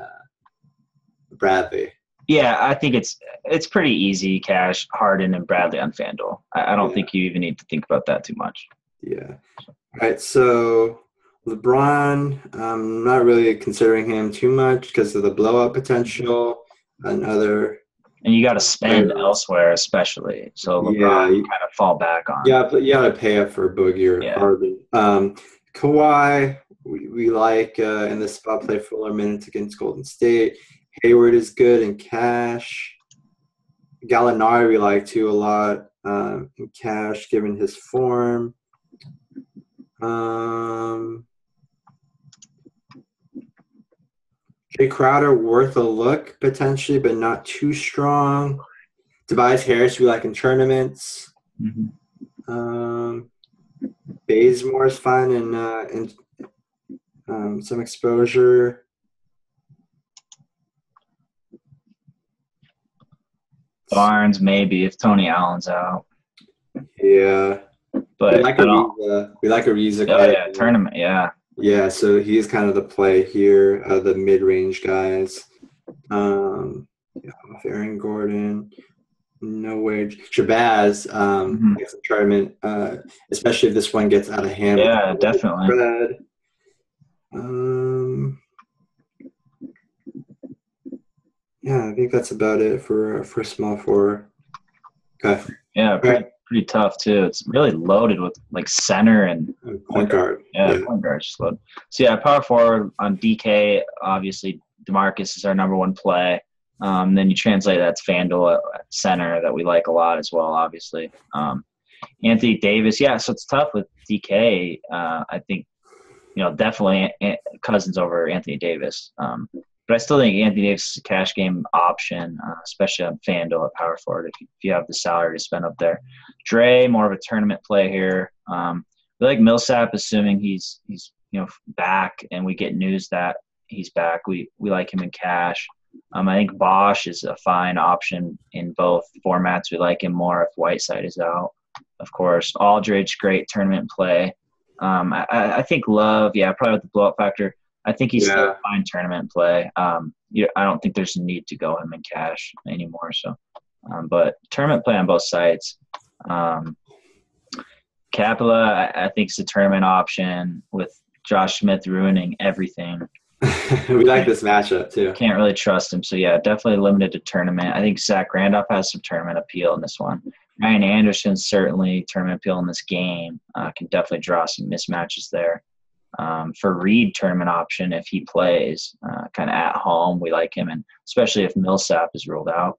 Bradley. Yeah, I think it's pretty easy cash Harden and Bradley on FanDuel. I don't think you even need to think about that too much. Yeah. All right, so LeBron, I'm not really considering him too much because of the blowout potential and you got to spend elsewhere, especially. So LeBron you kind of fall back on. Yeah, but you got to pay up for Boogie or Harden. Kawhi, we like in the spot play fuller minutes against Golden State. Hayward is good in cash. Gallinari we like too a lot in cash given his form. Jay Crowder worth a look potentially, but not too strong. Tobias Harris we like in tournaments. Bazemore is fine in some exposure. Barnes maybe if Tony Allen's out. Yeah, but we like Ariza. Tournament. Yeah, so he's kind of the play here, the mid-range guys. Aaron Gordon, no wage. Shabazz, makes a tournament, especially if this one gets out of hand. Yeah, definitely. I think that's about it for small forward. Okay. Yeah, pretty tough too. It's really loaded with like center and point guard. Point guard just loaded. So power forward on DK. Obviously, DeMarcus is our number 1 play. Then you translate that to FanDuel at center that we like a lot as well. Obviously, Anthony Davis. Yeah, so it's tough with DK. I think definitely Cousins over Anthony Davis. But I still think Anthony Davis is a cash game option, especially on FanDuel at power forward if you have the salary to spend up there. Dre, more of a tournament play here. We like Millsap, assuming he's back, and we get news that he's back. We like him in cash. I think Bosch is a fine option in both formats. We like him more if Whiteside is out. Of course, Aldridge, great tournament play. I think Love, probably with the blowout factor. I think he's still a fine tournament play. I don't think there's a need to go him in cash anymore. So, but tournament play on both sides. Capella, I think, is a tournament option with Josh Smith ruining everything. We like this matchup too. Can't really trust him. So, definitely limited to tournament. I think Zach Randolph has some tournament appeal in this one. Ryan Anderson certainly tournament appeal in this game. Can definitely draw some mismatches there. For Reed, tournament option if he plays kind of at home. We like him, and especially if Millsap is ruled out.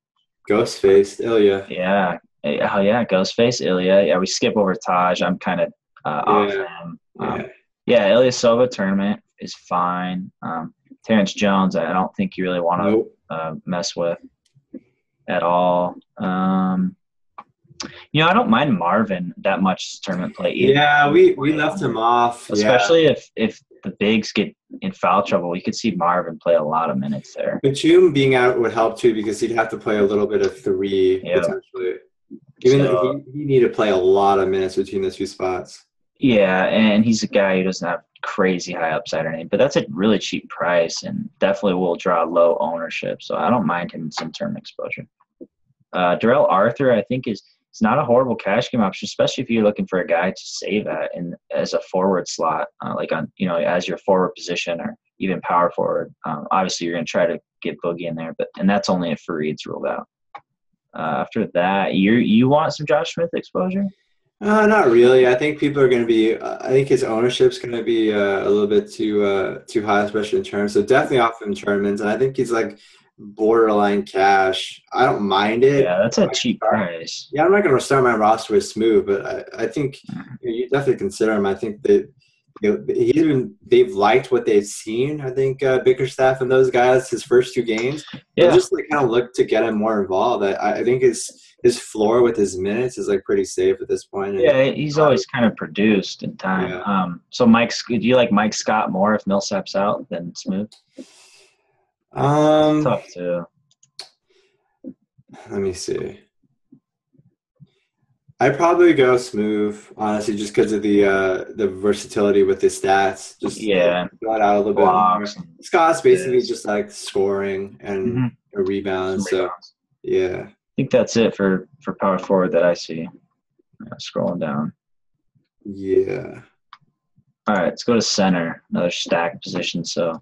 Ghostface, Ilya. Yeah. Oh, yeah, Ghostface, Ilya. Yeah, we skip over Taj. I'm kind of off him. Ilyasova tournament is fine. Terrence Jones, I don't think you really want to mess with at all. I don't mind Marvin that much tournament play either. Yeah, we left him off. Especially if the bigs get in foul trouble, we could see Marvin play a lot of minutes there. Batum being out would help too because he'd have to play a little bit of three potentially. Even though he need to play a lot of minutes between the two spots. Yeah, and he's a guy who doesn't have crazy high upside or anything, but that's a really cheap price and definitely will draw low ownership. So I don't mind him in some tournament exposure. Darrell Arthur, I think, is not a horrible cash game option, especially if you're looking for a guy to save at and as a forward slot, as your forward position or even power forward. Obviously, you're going to try to get Boogie in there, and that's only if Fareed's ruled out. After that, you want some Josh Smith exposure? Not really. I think people are going to be. I think his ownership's going to be a little bit too high, especially in terms. So definitely off in tournaments, and I think he's like borderline cash. I don't mind it. Yeah, that's a cheap price. Yeah, I'm not going to start my roster with Smooth, but I think you definitely consider him. I think that they've liked what they've seen. I think Bickerstaff and those guys, his first two games, just kind of look to get him more involved. I think his floor with his minutes is pretty safe at this point. Yeah, he's always kind of produced in time. Yeah. So do you like Mike Scott more if Millsap's out than Smooth? Tough too. Let me see. I'd probably go Smooth, honestly, just because of the versatility with his stats. Just got out a little bit more. Scott's basically just scoring and a rebound. So yeah, I think that's it for power forward that I see. Scrolling down. Yeah. All right, let's go to center, another stack position. So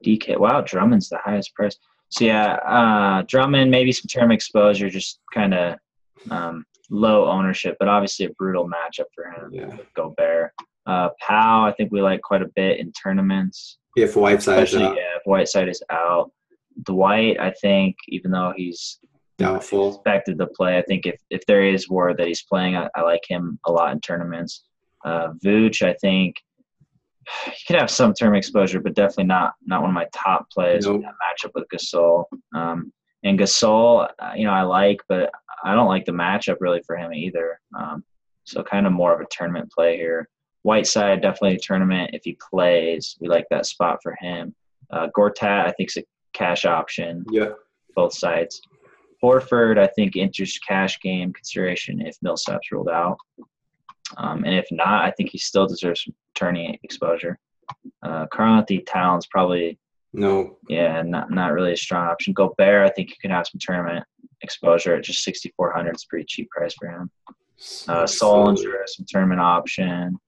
DK. Wow, Drummond's the highest price. So Drummond, maybe some term exposure, just kind of low ownership, but obviously a brutal matchup for him. Yeah. Gobert. Powell, I think we like quite a bit in tournaments. If Whiteside is out. Yeah, if Whiteside is out. Dwight, I think, even though he's doubtful, expected to play, I think if there is word that he's playing, I like him a lot in tournaments. Vooch, I think he could have some term exposure, but definitely not one of my top plays in that matchup with Gasol. And Gasol, I like, but I don't like the matchup really for him either. So kind of more of a tournament play here. Whiteside, definitely a tournament. If he plays, we like that spot for him. Gortat, I think, is a cash option. Yeah. Both sides. Horford, I think, enters cash game consideration if Millsap's ruled out. And if not, I think he still deserves some tourney exposure. Karl-Anthony Towns probably no. Yeah, not really a strong option. Gobert, I think you can have some tournament exposure at just 6,400. It's a pretty cheap price for him. Solinger, some tournament option.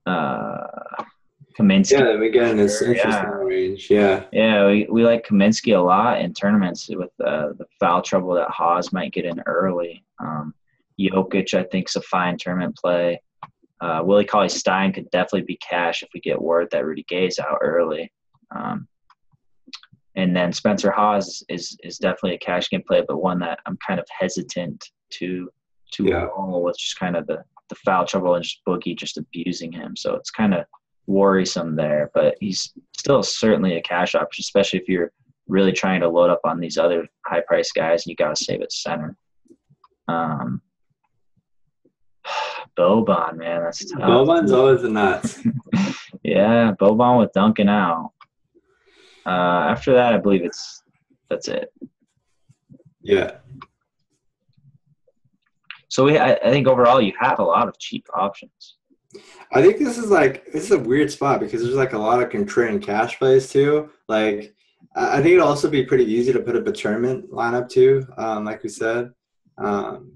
Kaminsky. Yeah, again, it's interesting range. Yeah. Yeah, we like Kaminsky a lot in tournaments with the foul trouble that Haas might get in early. Jokic, I think, is a fine tournament play. Willie Cauley-Stein could definitely be cash if we get word that Rudy Gay's out early. And then Spencer Haas is definitely a cash game play, but one that I'm kind of hesitant to roll with just kind of the foul trouble and just Boogie just abusing him. So it's kind of worrisome there, but he's still certainly a cash option, especially if you're really trying to load up on these other high-priced guys and you got to save at center. Boban, man, that's tough. Boban's always the nuts. Yeah, Boban with Duncan out. After that, I believe it's That's it. Yeah. So I think overall you have a lot of cheap options. I think this is a weird spot because there's like a lot of contrarian cash plays too. Like I think it'll also be pretty easy to put up a tournament lineup too. Like we said,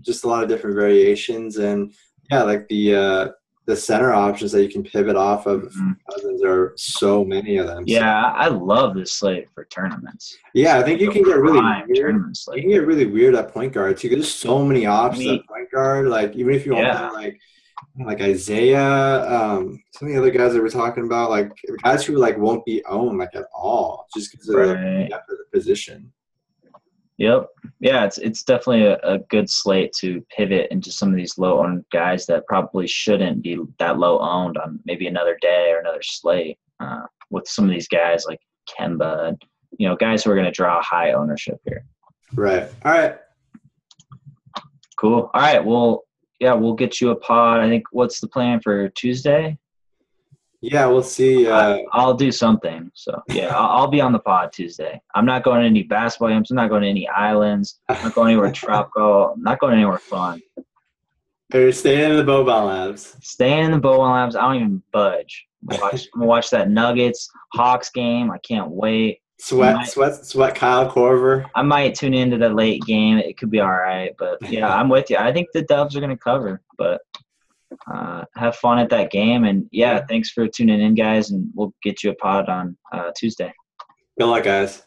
just a lot of different variations and yeah, like the center options that you can pivot off of. Mm-hmm. There are so many of them. Yeah, I love this slate for tournaments. Yeah, I think you can get really weird. You can get really weird at point guard too. There's so many options at point guard. Like even if you want to like Isaiah, some of the other guys that we're talking about, like guys who like won't be owned like at all, just because of the depth of the position. Yep. Yeah, it's definitely a good slate to pivot into some of these low owned guys that probably shouldn't be that low owned on maybe another day or another slate. With some of these guys like Kemba, guys who are going to draw high ownership here. Right. All right. Cool. All right. Well, yeah, we'll get you a pod. I think what's the plan for Tuesday? Yeah, we'll see. I'll do something. So, yeah, I'll be on the pod Tuesday. I'm not going to any basketball games. I'm not going to any islands. I'm not going anywhere tropical. I'm not going anywhere fun. You're staying in the Boban Labs. Staying in the Boban Labs. I don't even budge. I'm going to watch that Nuggets Hawks game. I can't wait. Sweat Kyle Korver. I might tune into the late game. It could be all right. But, yeah, I'm with you. I think the Dubs are going to cover. But have fun at that game. And, yeah, thanks for tuning in, guys. And we'll get you a pod on Tuesday. Good luck, guys.